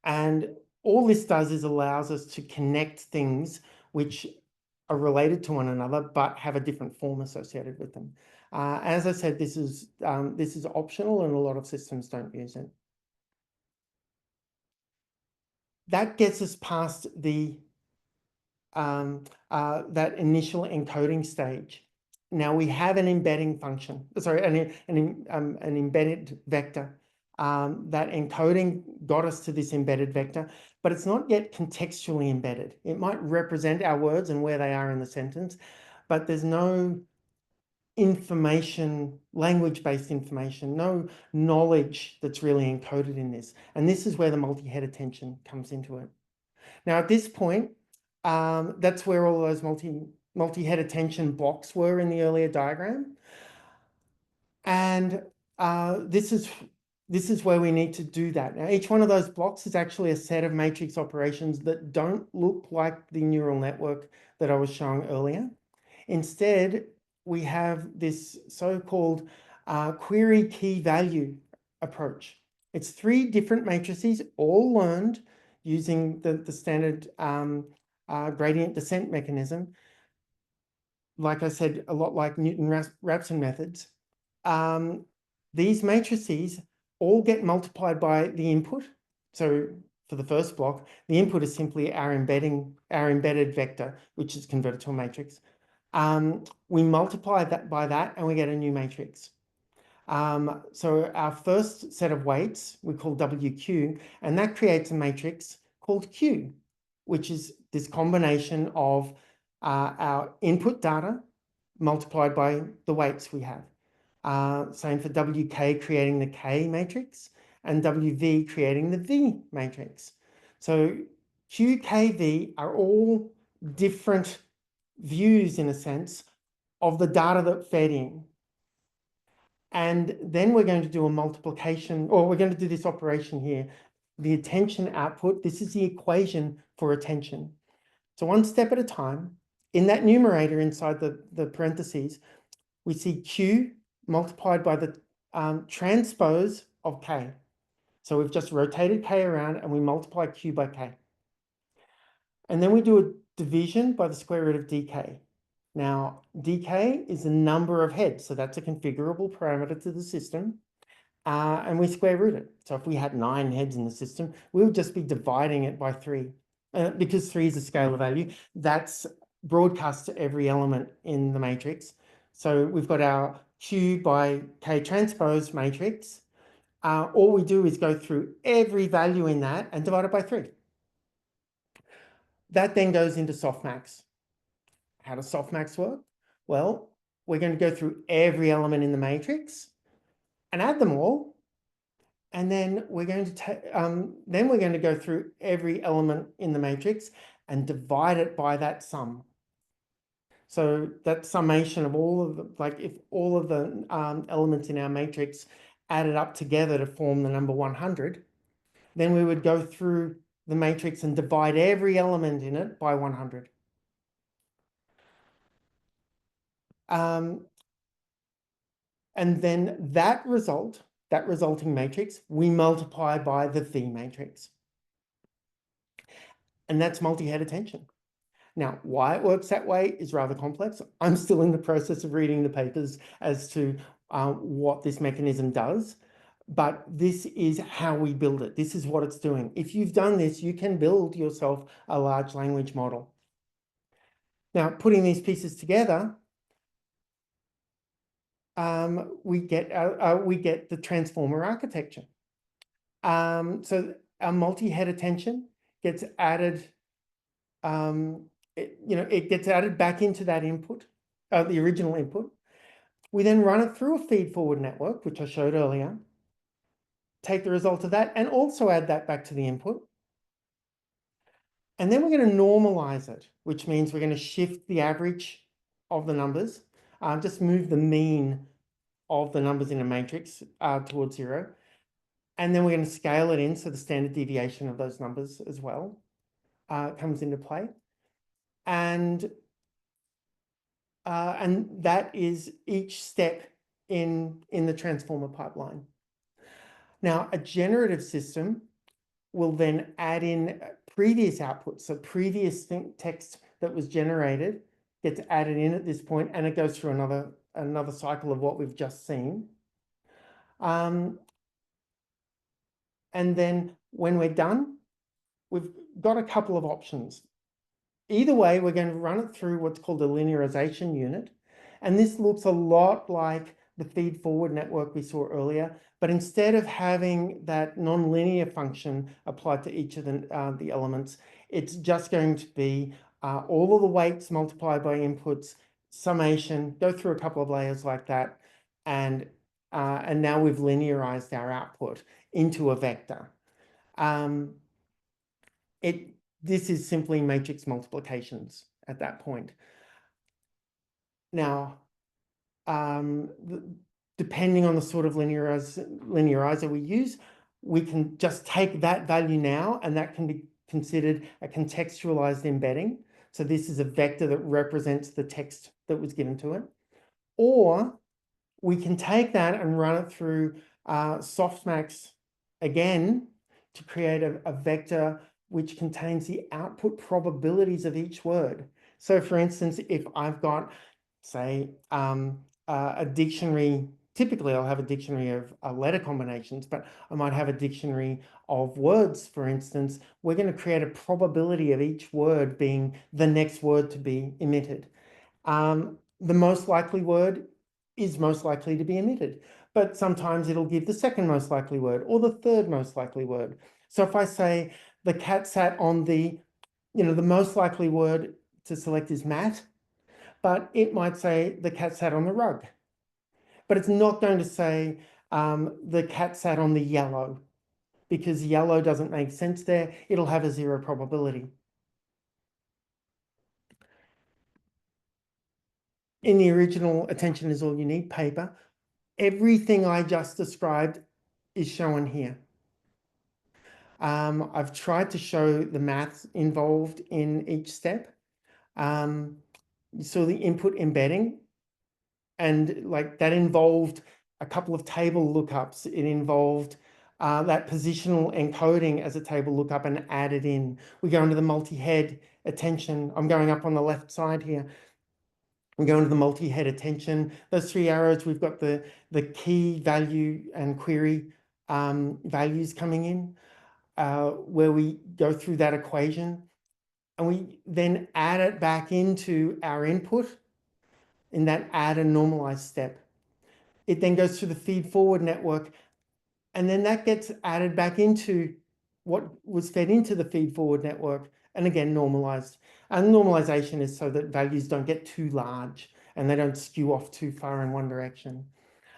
And all this does is allows us to connect things which are related to one another but have a different form associated with them. As I said, this is optional, and a lot of systems don't use it. That gets us past the that initial encoding stage. Now we have an embedding function, sorry, an embedded vector. That encoding got us to this embedded vector, but it's not yet contextually embedded. It might represent our words and where they are in the sentence, but there's no information, language-based information, no knowledge that's really encoded in this. And this is where the multi-head attention comes into it. Now, at this point, that's where all those multi-head attention blocks were in the earlier diagram. And this is this is where we need to do that. Now, each one of those blocks is actually a set of matrix operations that don't look like the neural network that I was showing earlier. Instead, we have this so-called query key value approach. It's 3 different matrices, all learned using the standard gradient descent mechanism. Like I said, a lot like Newton-Raphson methods. These matrices all get multiplied by the input. So for the first block, the input is simply our embedded vector, which is converted to a matrix. We multiply that by that and we get a new matrix. So our first set of weights we call WQ, and that creates a matrix called Q, which is this combination of our input data multiplied by the weights we have. Same for WK, creating the K matrix, and WV creating the V matrix. So QKV are all different views, in a sense, of the data that fed in. And then we're going to do a multiplication, or we're going to do this operation here. The attention output, this is the equation for attention. So one step at a time, in that numerator inside the parentheses, we see Q multiplied by the transpose of K. So we've just rotated K around and we multiply Q by K. And then we do a division by the square root of dk. Now, dk is the number of heads, so that's a configurable parameter to the system, and we square root it. So if we had 9 heads in the system, we would just be dividing it by 3. Because 3 is a scalar value, that's broadcast to every element in the matrix. So we've got our Q by K transpose matrix. All we do is go through every value in that and divide it by 3. That then goes into softmax. How does softmax work? Well, we're going to go through every element in the matrix and add them all. And then we're going to go through every element in the matrix and divide it by that sum. So that summation of all of the, like if all of the elements in our matrix added up together to form the number 100, then we would go through the matrix and divide every element in it by 100. And then that resulting matrix, we multiply by the V matrix. And that's multi-head attention. Now, why it works that way is rather complex. I'm still in the process of reading the papers as to what this mechanism does, but this is how we build it. This is what it's doing. If you've done this, you can build yourself a large language model. Now, putting these pieces together, we get the transformer architecture. So our multi-head attention gets added. It gets added back into that input, the original input. We then run it through a feed-forward network, which I showed earlier. Take the result of that and also add that back to the input. And then we're going to normalize it, which means we're going to shift the average of the numbers, just move the mean of the numbers in a matrix towards 0. And then we're going to scale it in, so the standard deviation of those numbers as well comes into play. And that is each step in the transformer pipeline. Now, a generative system will then add in previous outputs. So previous text that was generated gets added in at this point, and it goes through another cycle of what we've just seen. And then when we're done, we've got a couple of options. Either way, we're going to run it through what's called a linearization unit. And this looks a lot like the feed-forward network we saw earlier, but instead of having that nonlinear function applied to each of the elements, it's just going to be all of the weights multiplied by inputs, summation, go through a couple of layers like that, and now we've linearized our output into a vector. This is simply matrix multiplications at that point. Now, depending on the sort of linearizer we use, we can just take that value now, and that can be considered a contextualized embedding. So this is a vector that represents the text that was given to it. Or we can take that and run it through softmax again to create a vector which contains the output probabilities of each word. So for instance, if I've got, say, a dictionary, typically I'll have a dictionary of letter combinations, but I might have a dictionary of words, for instance. We're going to create a probability of each word being the next word to be emitted. The most likely word is most likely to be emitted, but sometimes it'll give the second most likely word or the third most likely word. So if I say the cat sat on the, the most likely word to select is mat, but it might say the cat sat on the rug. But it's not going to say the cat sat on the yellow, because yellow doesn't make sense there. It'll have a 0 probability. In the original Attention is All You Need paper, everything I just described is shown here. I've tried to show the maths involved in each step. You saw the input embedding, and like that involved a couple of table lookups. It involved that positional encoding as a table lookup and added in. We go into the multi-head attention. I'm going up on the left side here. We go into the multi-head attention. Those 3 arrows, we've got the key value and query values coming in, where we go through that equation, and we then add it back into our input in that add and normalize step. It then goes through the feed forward network, and then that gets added back into what was fed into the feed forward network, and again normalized. And normalization is so that values don't get too large and they don't skew off too far in one direction.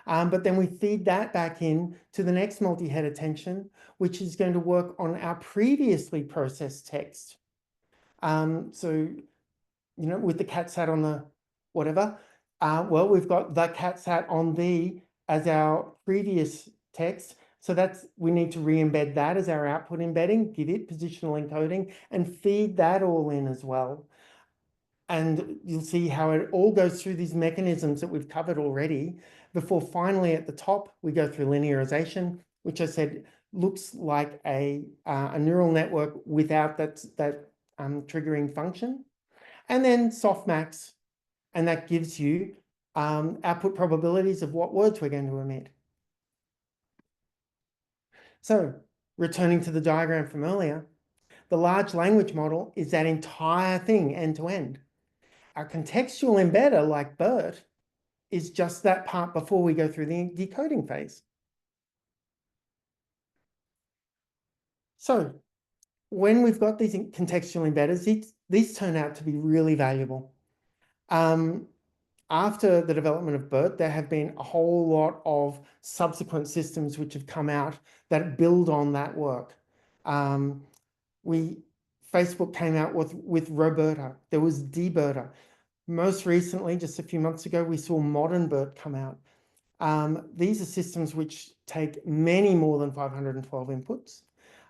But then we feed that back in to the next multi-head attention, which is going to work on our previously processed text. So, with the cat sat on the whatever, well, we've got the cat sat on the as our previous text. So we need to re-embed that as our output embedding, give it positional encoding, and feed that all in as well. And you'll see how it all goes through these mechanisms that we've covered already, before finally at the top, we go through linearization, which I said looks like a neural network without that triggering function. And then softmax, and that gives you output probabilities of what words we're going to emit. So returning to the diagram from earlier, the large language model is that entire thing end to end. Our contextual embedder, like BERT, is just that part before we go through the decoding phase. So when we've got these contextual embedders, these turn out to be really valuable. After the development of BERT, there have been a whole lot of subsequent systems which have come out that build on that work. Facebook came out with Roberta. There was dBERTA. Most recently, just a few months ago, we saw modern BERT come out. These are systems which take many more than 512 inputs,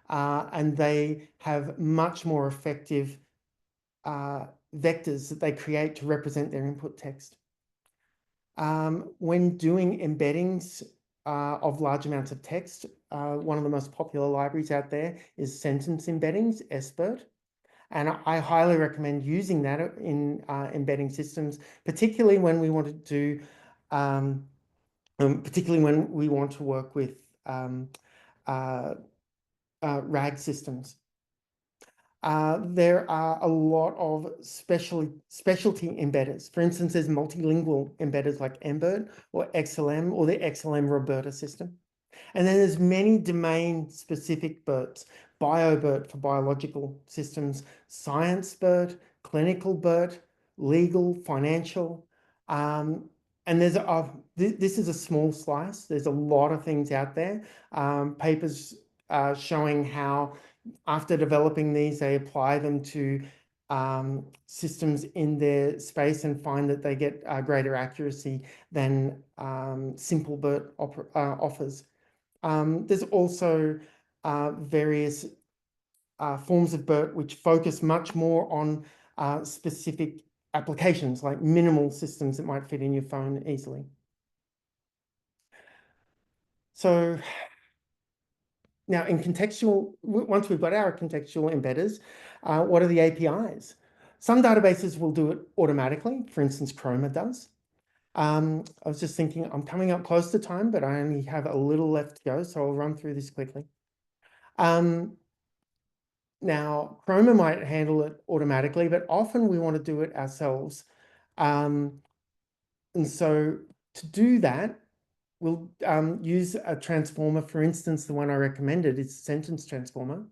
and they have much more effective vectors that they create to represent their input text. When doing embeddings of large amounts of text, one of the most popular libraries out there is sentence embeddings, SBERT. And I highly recommend using that in embedding systems, particularly when we want to do, particularly when we want to work with RAG systems. There are a lot of specialty embedders. For instance, there's multilingual embedders like mbert or XLM or the XLM Roberta system. And then there's many domain-specific BERTs, BioBERT for biological systems, science BERT, clinical BERT, legal, financial. And there's this is a small slice. There's a lot of things out there. Papers showing how after developing these, they apply them to systems in their space and find that they get greater accuracy than simple BERT offers. There's also various forms of BERT which focus much more on specific applications, like minimal systems that might fit in your phone easily. So now in contextual, once we've got our contextual embedders, what are the APIs? Some databases will do it automatically. For instance, Chroma does. I was just thinking, I'm coming up close to time, but I only have a little left to go, so I'll run through this quickly. Now, Chroma might handle it automatically, but often we want to do it ourselves. And so to do that, we'll use a transformer. For instance, the one I recommended is sentence transformer.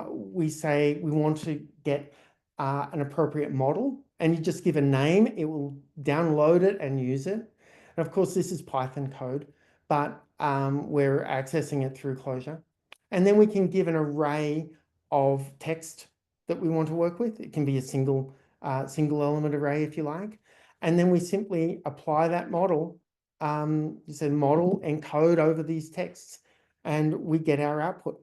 We say we want to get an appropriate model, and you just give a name, it will download it and use it. And of course, this is Python code, but we're accessing it through Clojure. And then we can give an array of text that we want to work with. It can be a single element array if you like. And then we simply apply that model, you say model encode over these texts, and we get our output.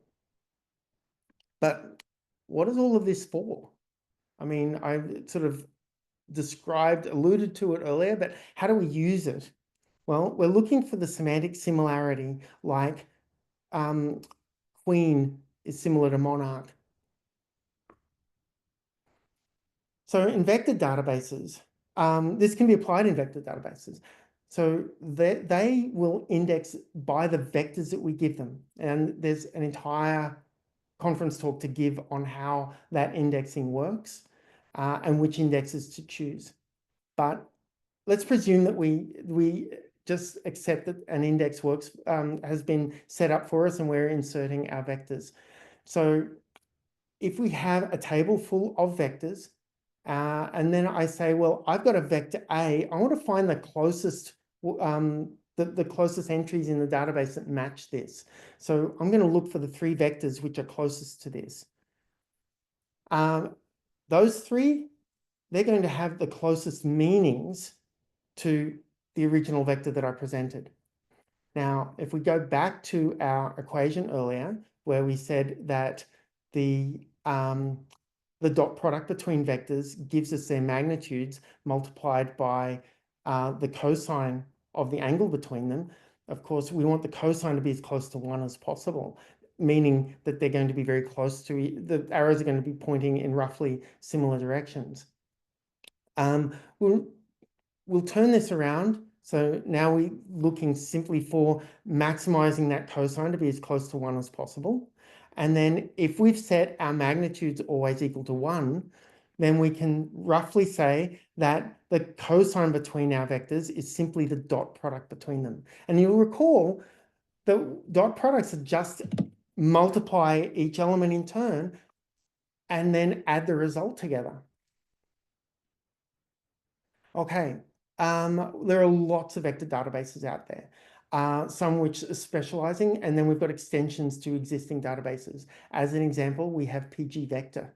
But what is all of this for? I mean, I sort of alluded to it earlier, but how do we use it? Well, we're looking for the semantic similarity, like queen is similar to monarch. So in vector databases, this can be applied in vector databases. So they will index by the vectors that we give them. And there's an entire conference talk to give on how that indexing works and which indexes to choose. But let's presume that we just accept that an index works, has been set up for us, and we're inserting our vectors. So if we have a table full of vectors, and then I say, well, I've got a vector A, I want to find the closest the closest entries in the database that match this. So I'm going to look for the 3 vectors which are closest to this. Those 3, they're going to have the closest meanings to the original vector that I presented. Now, if we go back to our equation earlier, where we said that the dot product between vectors gives us their magnitudes multiplied by the cosine of the angle between them. Of course, we want the cosine to be as close to 1 as possible, meaning that they're going to be very close to, the arrows are going to be pointing in roughly similar directions. We'll turn this around. So now we're looking simply for maximizing that cosine to be as close to 1 as possible. And then if we've set our magnitudes always equal to 1, then we can roughly say that the cosine between our vectors is simply the dot product between them. And you'll recall that dot products are just multiply each element in turn and then add the result together. Okay, there are lots of vector databases out there, some which are specializing, and then we've got extensions to existing databases. As an example, we have PG Vector,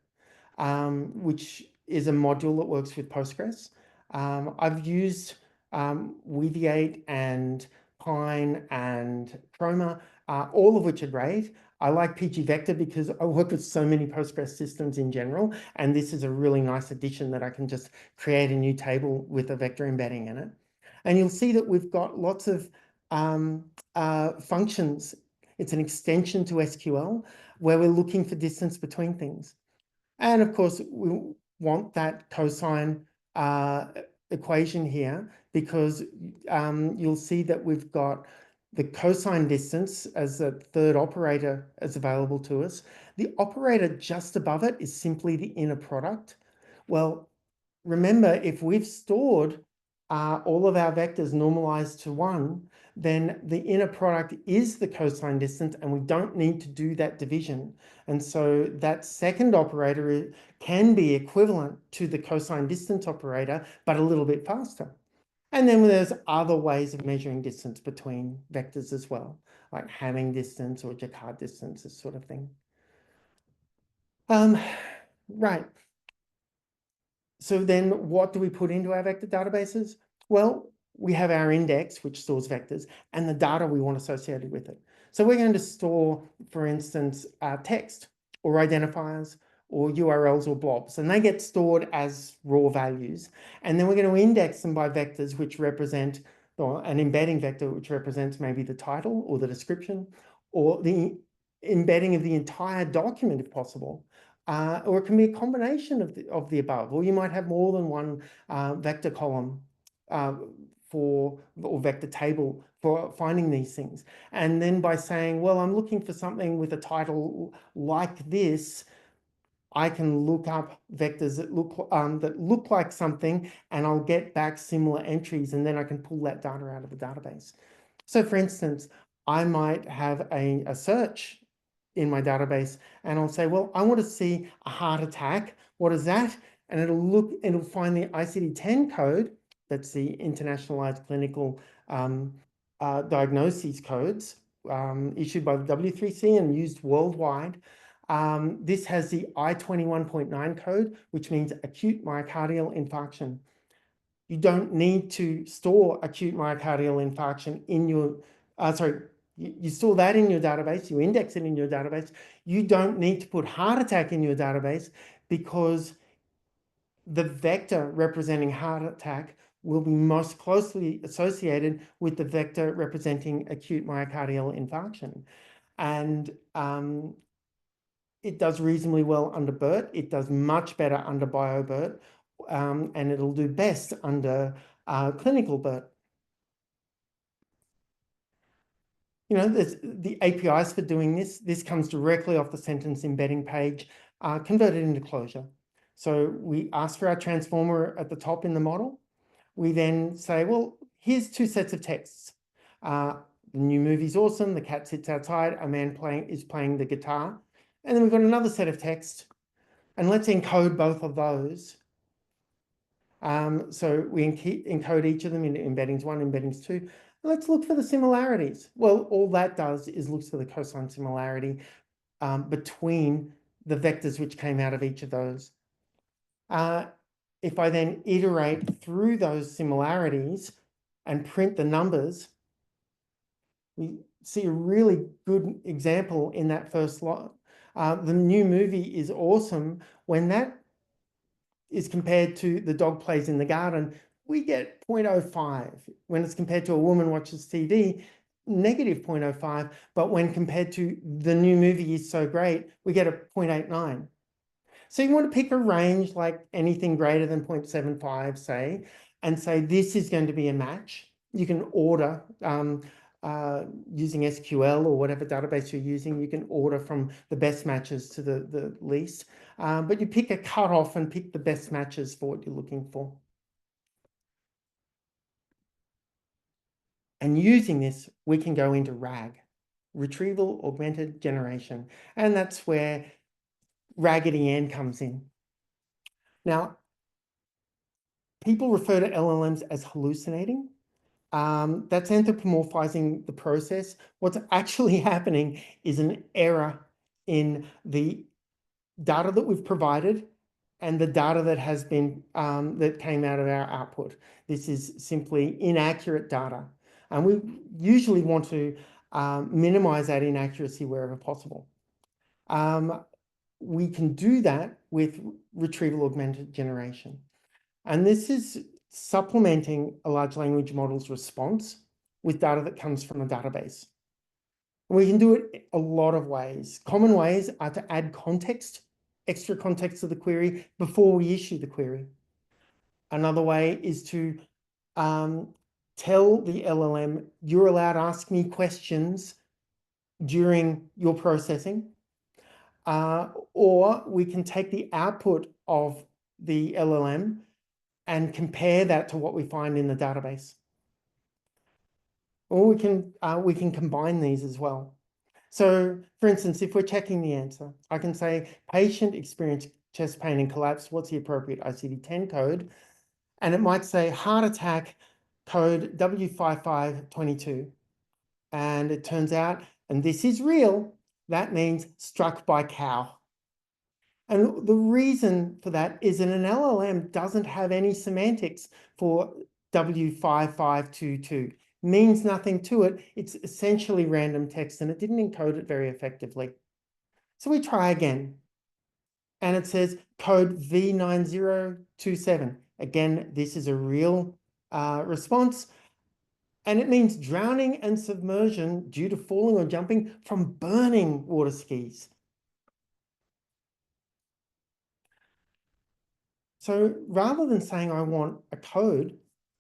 which is a module that works with Postgres. I've used Weaviate and Pine and Chroma, all of which are great. I like PG Vector because I work with so many Postgres systems in general, and this is a really nice addition that I can just create a new table with a vector embedding in it. And you'll see that we've got lots of functions. It's an extension to SQL where we're looking for distance between things. And of course, we want that cosine equation here because you'll see that we've got the cosine distance as a third operator is available to us. The operator just above it is simply the inner product. Well, remember, if we've stored all of our vectors normalized to 1, then the inner product is the cosine distance, and we don't need to do that division. And so that second operator can be equivalent to the cosine distance operator, but a little bit faster. And then there's other ways of measuring distance between vectors as well, like Hamming distance or Jaccard distance, this sort of thing. Right. So then what do we put into our vector databases? Well, we have our index, which stores vectors, and the data we want associated with it. So we're going to store, for instance, text or identifiers or URLs or blobs, and they get stored as raw values. And then we're going to index them by vectors which represent, or an embedding vector which represents maybe the title or the description or the embedding of the entire document if possible. Or it can be a combination of the above, or you might have more than one vector column or vector table for finding these things. And then by saying, well, I'm looking for something with a title like this, I can look up vectors that look like something, and I'll get back similar entries, and then I can pull that data out of the database. So for instance, I might have a search in my database, and I'll say, well, I want to see a heart attack. What is that? And it'll find the ICD-10 code, that's the Internationalized Clinical Diagnoses codes, issued by the W3C and used worldwide. This has the I-21.9 code, which means acute myocardial infarction. You don't need to store acute myocardial infarction in your, you store that in your database, you index it in your database. You don't need to put heart attack in your database because the vector representing heart attack will be most closely associated with the vector representing acute myocardial infarction. And it does reasonably well under BERT. It does much better under BioBERT, and it'll do best under clinical BERT. You know, there's the APIs for doing this. This comes directly off the sentence embedding page, converted into Clojure. So we ask for our transformer at the top in the model. We then say, well, here's two sets of texts. The new movie's awesome. The cat sits outside. A man is playing the guitar. And then we've got another set of text. And let's encode both of those. So we encode each of them in embeddings 1, embeddings 2. Let's look for the similarities. Well, all that does is looks for the cosine similarity between the vectors which came out of each of those. If I then iterate through those similarities and print the numbers, we see a really good example in that first lot. The new movie is awesome. When that is compared to the dog plays in the garden, we get 0.05. When it's compared to a woman watches TV, negative 0.05. But when compared to the new movie is so great, we get a 0.89. So you want to pick a range like anything greater than 0.75, say, and say this is going to be a match. You can order using SQL or whatever database you're using. You can order from the best matches to the least. But you pick a cutoff and pick the best matches for what you're looking for. And using this, we can go into RAG, Retrieval Augmented Generation. And that's where RAGgedy comes in. Now, people refer to LLMs as hallucinating. That's anthropomorphizing the process. What's actually happening is an error in the data that we've provided and the data that has been that came out of our output. This is simply inaccurate data, and we usually want to minimize that inaccuracy wherever possible. We can do that with retrieval augmented generation, and this is supplementing a large language model's response with data that comes from a database. We can do it a lot of ways. Common ways are to add context, extra context to the query before we issue the query. Another way is to tell the LLM, you're allowed to ask me questions during your processing. Or we can take the output of the LLM and compare that to what we find in the database. Or we can combine these as well. So, for instance, if we're checking the answer, I can say patient experienced chest pain and collapse. What's the appropriate ICD-10 code? And it might say heart attack code W5522. And it turns out, and this is real, that means struck by cow. And the reason for that is that an LLM doesn't have any semantics for W5522. Means nothing to it. It's essentially random text, and it didn't encode it very effectively. So we try again. And it says code V9027. Again, this is a real response. And it means drowning and submersion due to falling or jumping from burning water skis. So rather than saying I want a code,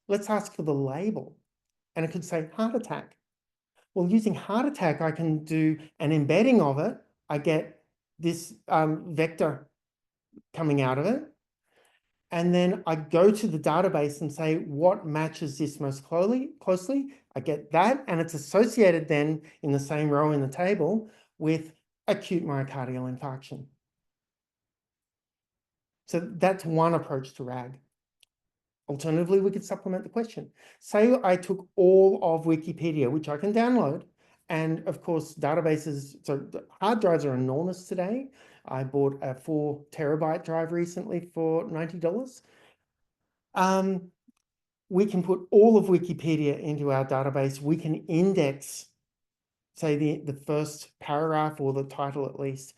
let's ask for the label. And it could say heart attack. Well, using heart attack, I can do an embedding of it. I get this vector coming out of it. And then I go to the database and say, what matches this most closely? I get that, and it's associated then in the same row in the table with acute myocardial infarction. So that's one approach to RAG. Alternatively, we could supplement the question. Say I took all of Wikipedia, which I can download, and of course, databases, so hard drives are enormous today. I bought a 4 terabyte drive recently for $90. We can put all of Wikipedia into our database. We can index, say, the first paragraph or the title at least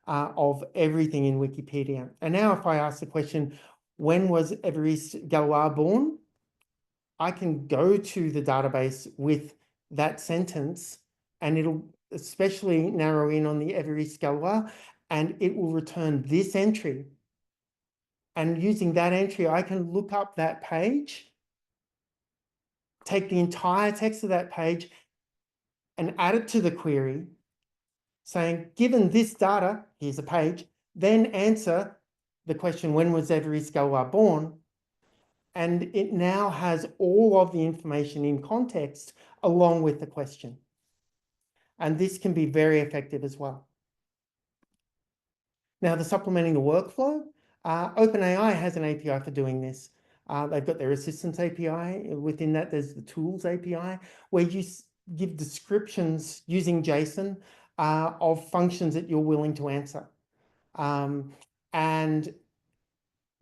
of everything in Wikipedia. And now if I ask the question, when was Évariste Galois born? I can go to the database with that sentence, and it'll especially narrow in on the Évariste Galois, and it will return this entry. And using that entry, I can look up that page, take the entire text of that page and add it to the query, saying, given this data, here's a page, then answer the question, when was Évariste Galois born? And it now has all of the information in context along with the question. And this can be very effective as well. Now, the supplementing the workflow, OpenAI has an API for doing this. They've got their assistance API. Within that, there's the tools API, where you give descriptions using JSON of functions that you're willing to answer. And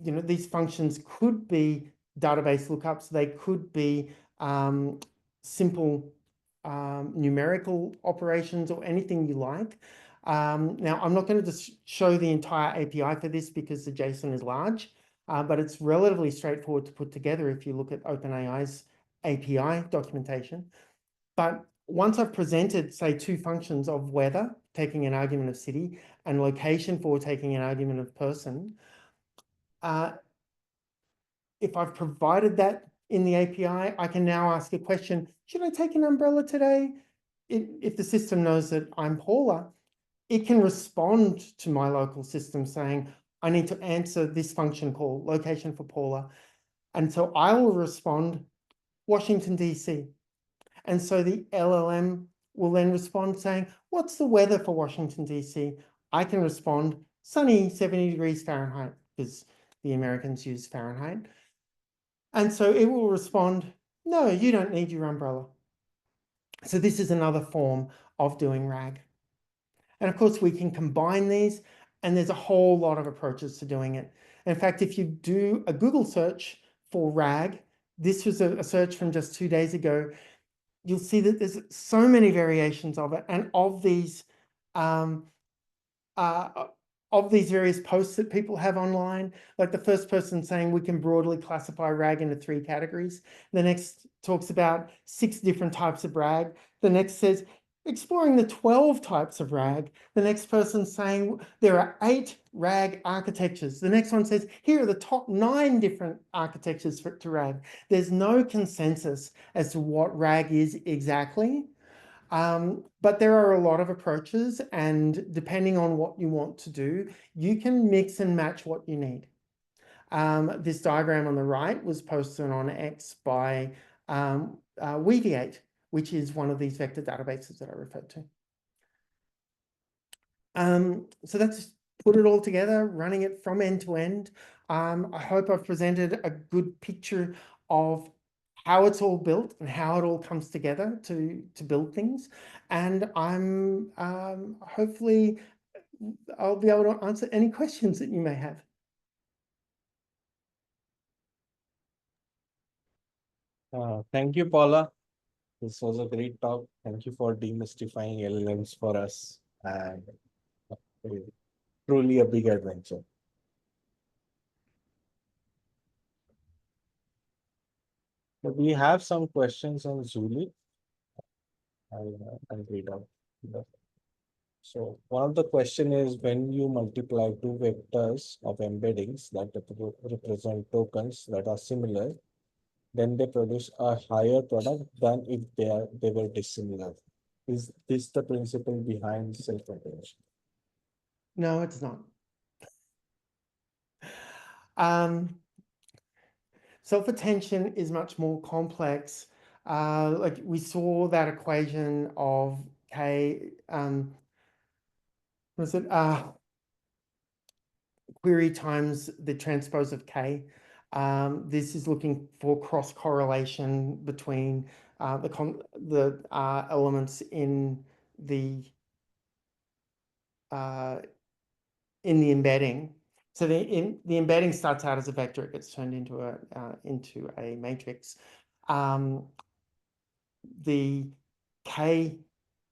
these functions could be database lookups. They could be simple numerical operations or anything you like. Now, I'm not going to just show the entire API for this because the JSON is large, but it's relatively straightforward to put together if you look at OpenAI's API documentation. But once I've presented, say, 2 functions of weather, taking an argument of city, and location for taking an argument of person, if I've provided that in the API, I can now ask a question, should I take an umbrella today? If the system knows that I'm Paula, it can respond to my local system saying, I need to answer this function call, location for Paula. And so I will respond, Washington, DC. And so the LLM will then respond saying, what's the weather for Washington, DC? I can respond, sunny, 70 degrees Fahrenheit, because the Americans use Fahrenheit. And so it will respond, no, you don't need your umbrella. So this is another form of doing RAG. And of course, we can combine these, and there's a whole lot of approaches to doing it. In fact, if you do a Google search for RAG, this was a search from just 2 days ago, you'll see that there's so many variations of it. And of these various posts that people have online, like the first person saying we can broadly classify RAG into 3 categories. The next talks about 6 different types of RAG. The next says exploring the 12 types of RAG. The next person saying there are 8 RAG architectures. The next one says here are the top 9 different architectures to RAG. There's no consensus as to what RAG is exactly. But there are a lot of approaches, and depending on what you want to do, you can mix and match what you need. This diagram on the right was posted on X by Weaviate, which is one of these vector databases that I referred to. So that's put it all together, running it from end to end. I hope I've presented a good picture of how it's all built and how it all comes together to build things. And I'm hopefully I'll be able to answer any questions that you may have. Thank you, Paula. This was a great talk. Thank you for demystifying LLMs for us, and truly a big adventure. So we have some questions on Zuli. I'll read out. So one of the question is, when you multiply two vectors of embeddings that represent tokens that are similar, then they produce a higher product than if they were dissimilar. Is this the principle behind self-attention? No, it's not. Um, Self-attention is much more complex. Like we saw that equation of K, was it query times the transpose of K. This is looking for cross correlation between the elements in the embedding. So the embedding starts out as a vector, it gets turned into a matrix. The K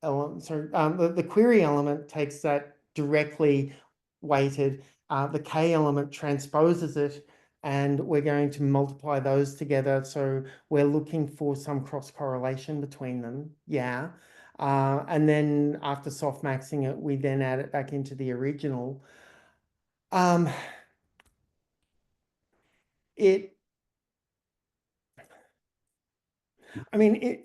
element, sorry, the query element takes that directly weighted. The K element transposes it, and we're going to multiply those together. So we're looking for some cross correlation between them. Yeah. And then after softmaxing it, we then add it back into the original. I mean,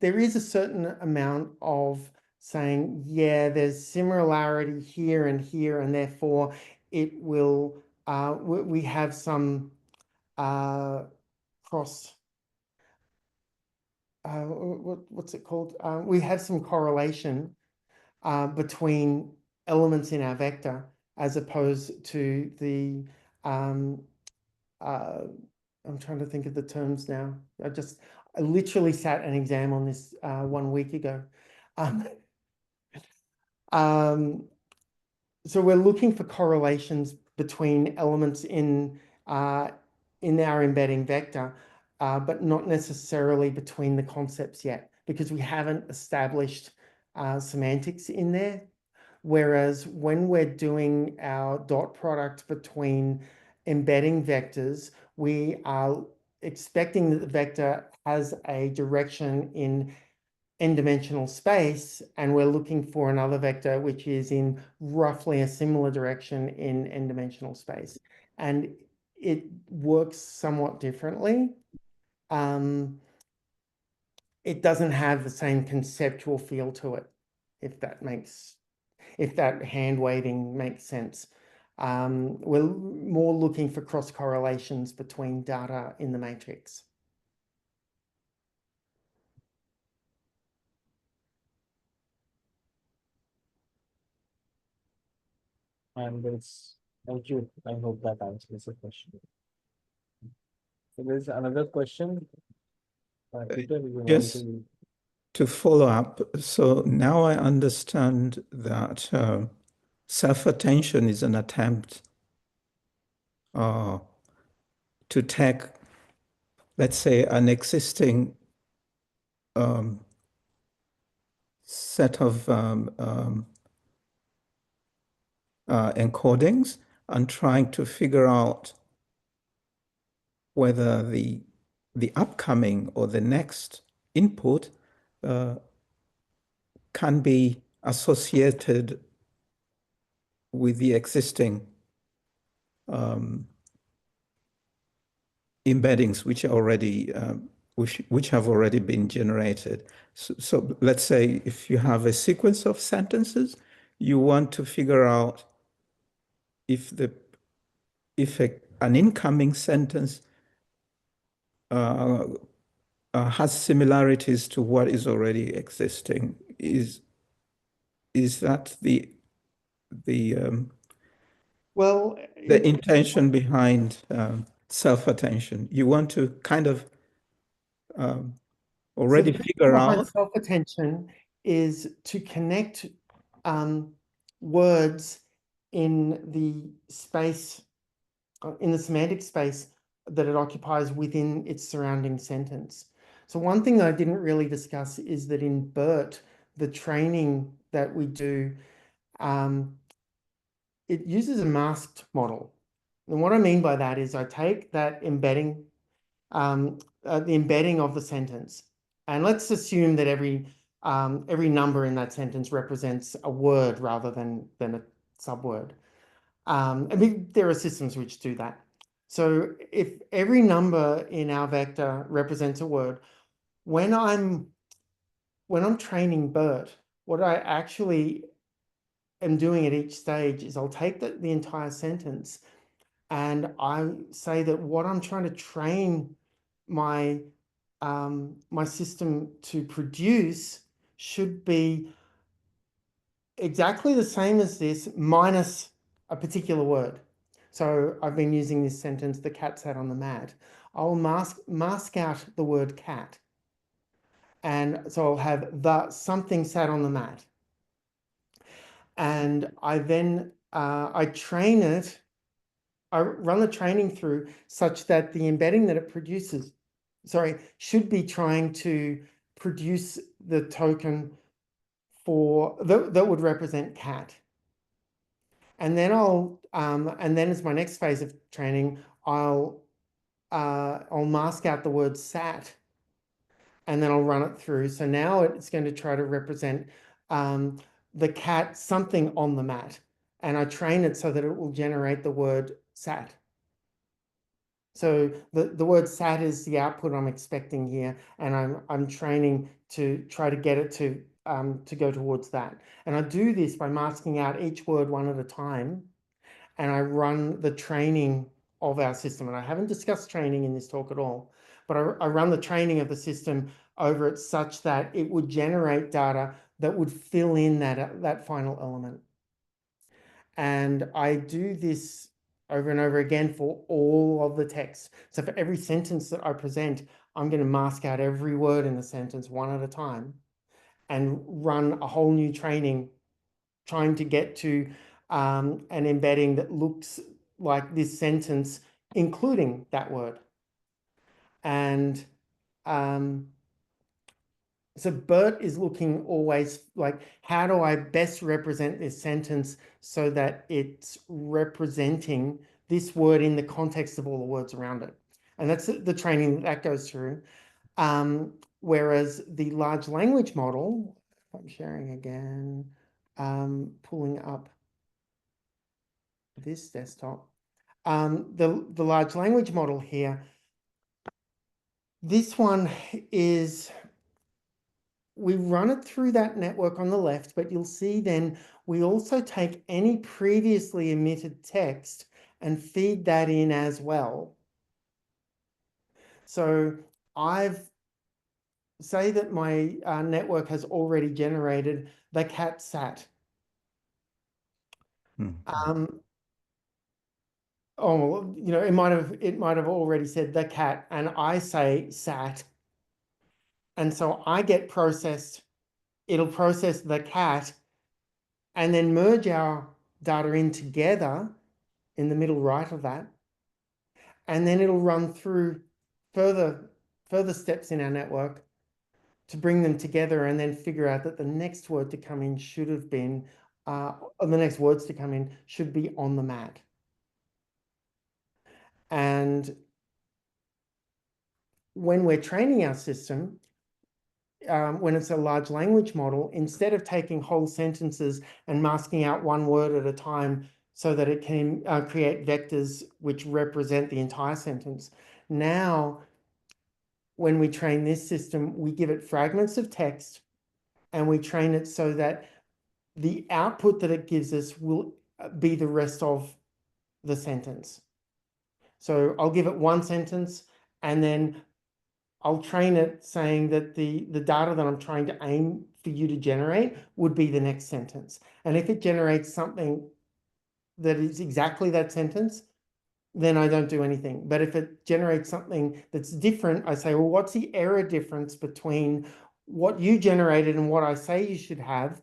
there is a certain amount of saying, yeah, there's similarity here, and therefore it will, we have some cross, what's it called? We have some correlation between elements in our vector as opposed to the, I'm trying to think of the terms now. I literally sat an exam on this 1 week ago. So we're looking for correlations between elements in our embedding vector, but not necessarily between the concepts yet, because we haven't established semantics in there. Whereas when we're doing our dot product between embedding vectors, we are expecting that the vector has a direction in n-dimensional space, and we're looking for another vector which is in roughly a similar direction in n-dimensional space. And it works somewhat differently. It doesn't have the same conceptual feel to it, if that hand waving makes sense. We're more looking for cross correlations between data in the matrix. And thank you. I hope that answers the question. So there's another question. Peter, you want Yes, to follow up. So now I understand that self-attention is an attempt to take, let's say, an existing set of encodings and trying to figure out whether the upcoming or the next input can be associated with the existing embeddings which are already which have already been generated. So let's say if you have a sequence of sentences, you want to figure out if an incoming sentence has similarities to what is already existing. Is that the intention behind self-attention? You want to kind of already figure out. Self-attention is to connect words in the space, in the semantic space that it occupies within its surrounding sentence. So one thing that I didn't really discuss is that in BERT, the training that we do, it uses a masked model. And what I mean by that is I take that embedding, the embedding of the sentence, and let's assume that every number in that sentence represents a word rather than a subword. I mean, there are systems which do that. So if every number in our vector represents a word, when I'm training BERT, what I actually am doing at each stage is I'll take the entire sentence and I say that what I'm trying to train my my system to produce should be exactly the same as this minus a particular word. So I've been using this sentence, the cat sat on the mat. I'll mask out the word cat. And so I'll have the something sat on the mat. And I then, I train it, I run the training through such that the embedding that it produces, should be trying to produce the token for, that would represent cat. And then and then as my next phase of training, I'll mask out the word sat, and then I'll run it through. So now it's going to try to represent the cat something on the mat, and I train it so that it will generate the word sat. So the word sat is the output I'm expecting here, and I'm training to try to get it to go towards that. And I do this by masking out each word one at a time, and I run the training of our system. And I haven't discussed training in this talk at all, but I run the training of the system over it such that it would generate data that would fill in that final element. And I do this over and over again for all of the text. So for every sentence that I present, I'm going to mask out every word in the sentence one at a time and run a whole new training trying to get to an embedding that looks like this sentence, including that word. And so BERT is looking always like, how do I best represent this sentence so that it's representing this word in the context of all the words around it? And that's the training that goes through. Whereas the large language model, I'm sharing again, pulling up this desktop, the large language model here, this one is, we run it through that network on the left, but you'll see then we also take any previously emitted text and feed that in as well. So say that my network has already generated the cat sat. Oh, you know, it might have already said the cat, and I say sat. And so I get processed, it'll process the cat and then merge our data in together in the middle right of that. And then it'll run through further steps in our network to bring them together and then figure out that the next word to come in should have been, or the next words to come in should be on the mat. And when we're training our system, when it's a large language model, instead of taking whole sentences and masking out one word at a time so that it can create vectors which represent the entire sentence, now when we train this system, we give it fragments of text and we train it so that the output that it gives us will be the rest of the sentence. So I'll give it one sentence and then I'll train it saying that the data that I'm trying to aim for you to generate would be the next sentence. And if it generates something that is exactly that sentence, then I don't do anything. But if it generates something that's different, I say, well, what's the error difference between what you generated and what I say you should have?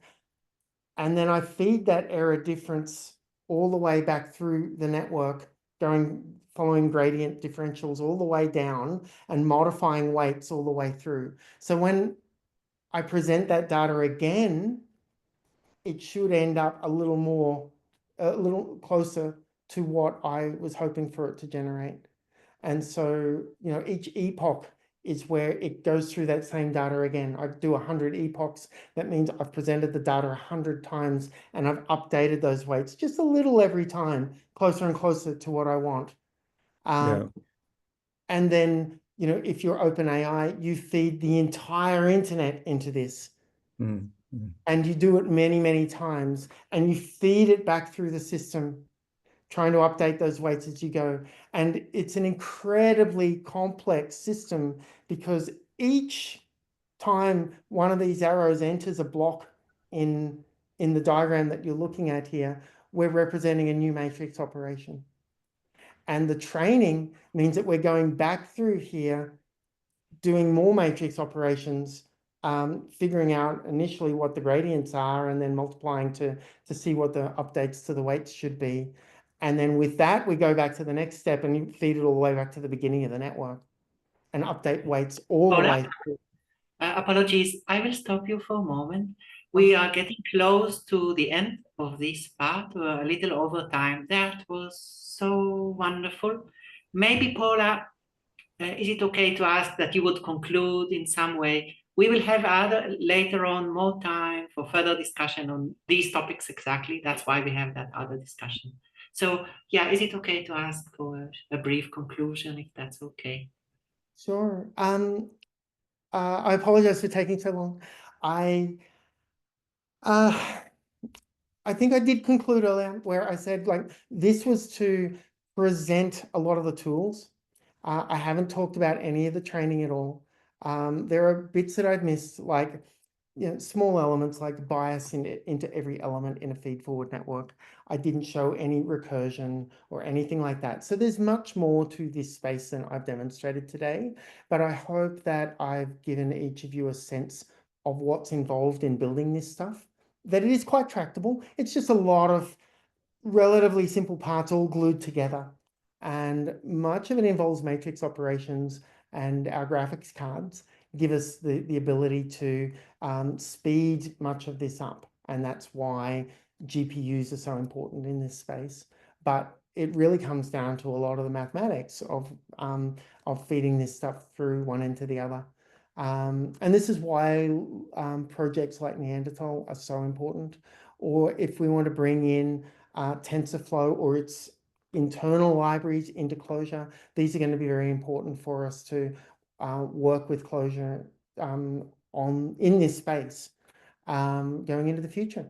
And then I feed that error difference all the way back through the network, following gradient differentials all the way down and modifying weights all the way through. So when I present that data again, it should end up a little closer to what I was hoping for it to generate. And so, each epoch is where it goes through that same data again. I do 100 epochs. That means I've presented the data 100 times and I've updated those weights just a little every time, closer and closer to what I want. Yeah. And then, if you're OpenAI, you feed the entire internet into this. Mm. And you do it many, many times, and you feed it back through the system, trying to update those weights as you go. And it's an incredibly complex system because each time one of these arrows enters a block in the diagram that you're looking at here, we're representing a new matrix operation. And the training means that we're going back through here, doing more matrix operations, figuring out initially what the gradients are and then multiplying to see what the updates to the weights should be. And then with that, we go back to the next step and you feed it all the way back to the beginning of the network and update weights all the Paula, way through. apologies, I will stop you for a moment. We are getting close to the end of this part, a little over time. That was so wonderful. Maybe, Paula, is it okay to ask that you would conclude in some way? We will have later on more time for further discussion on these topics exactly. That's why we have that other discussion. So, yeah, is it okay to ask for a brief conclusion, if that's okay? Sure. I apologize for taking so long. I think I did conclude earlier where I said this was to present a lot of the tools. I haven't talked about any of the training at all. There are bits that I've missed, like small elements like bias into every element in a feed-forward network. I didn't show any recursion or anything like that. So there's much more to this space than I've demonstrated today, but I hope that I've given each of you a sense of what's involved in building this stuff, that it is quite tractable. It's just a lot of relatively simple parts all glued together. And much of it involves matrix operations, and our graphics cards give us the ability to speed much of this up. And that's why GPUs are so important in this space. But it really comes down to a lot of the mathematics of feeding this stuff through one end to the other. And this is why projects like Neanderthal are so important. Or if we want to bring in TensorFlow or its internal libraries into Clojure, these are going to be very important for us to work with Clojure in this space going into the future.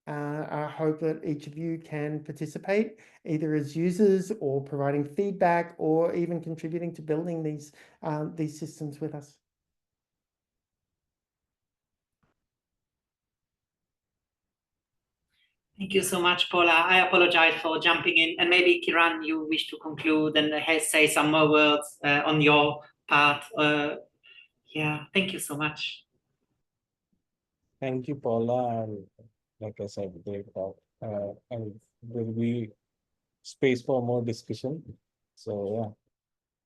I hope that each of you can participate either as users or providing feedback or even contributing to building these systems with us. Thank you so much, Paula. I apologize for jumping in. And maybe, Gearon, you wish to conclude and say some more words on your part. Yeah, thank you so much. Thank you, Paula. And like I said, great talk. And there will be space for more discussion. So,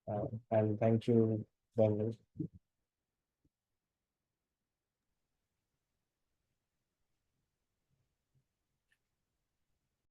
yeah. And thank you, Daniel.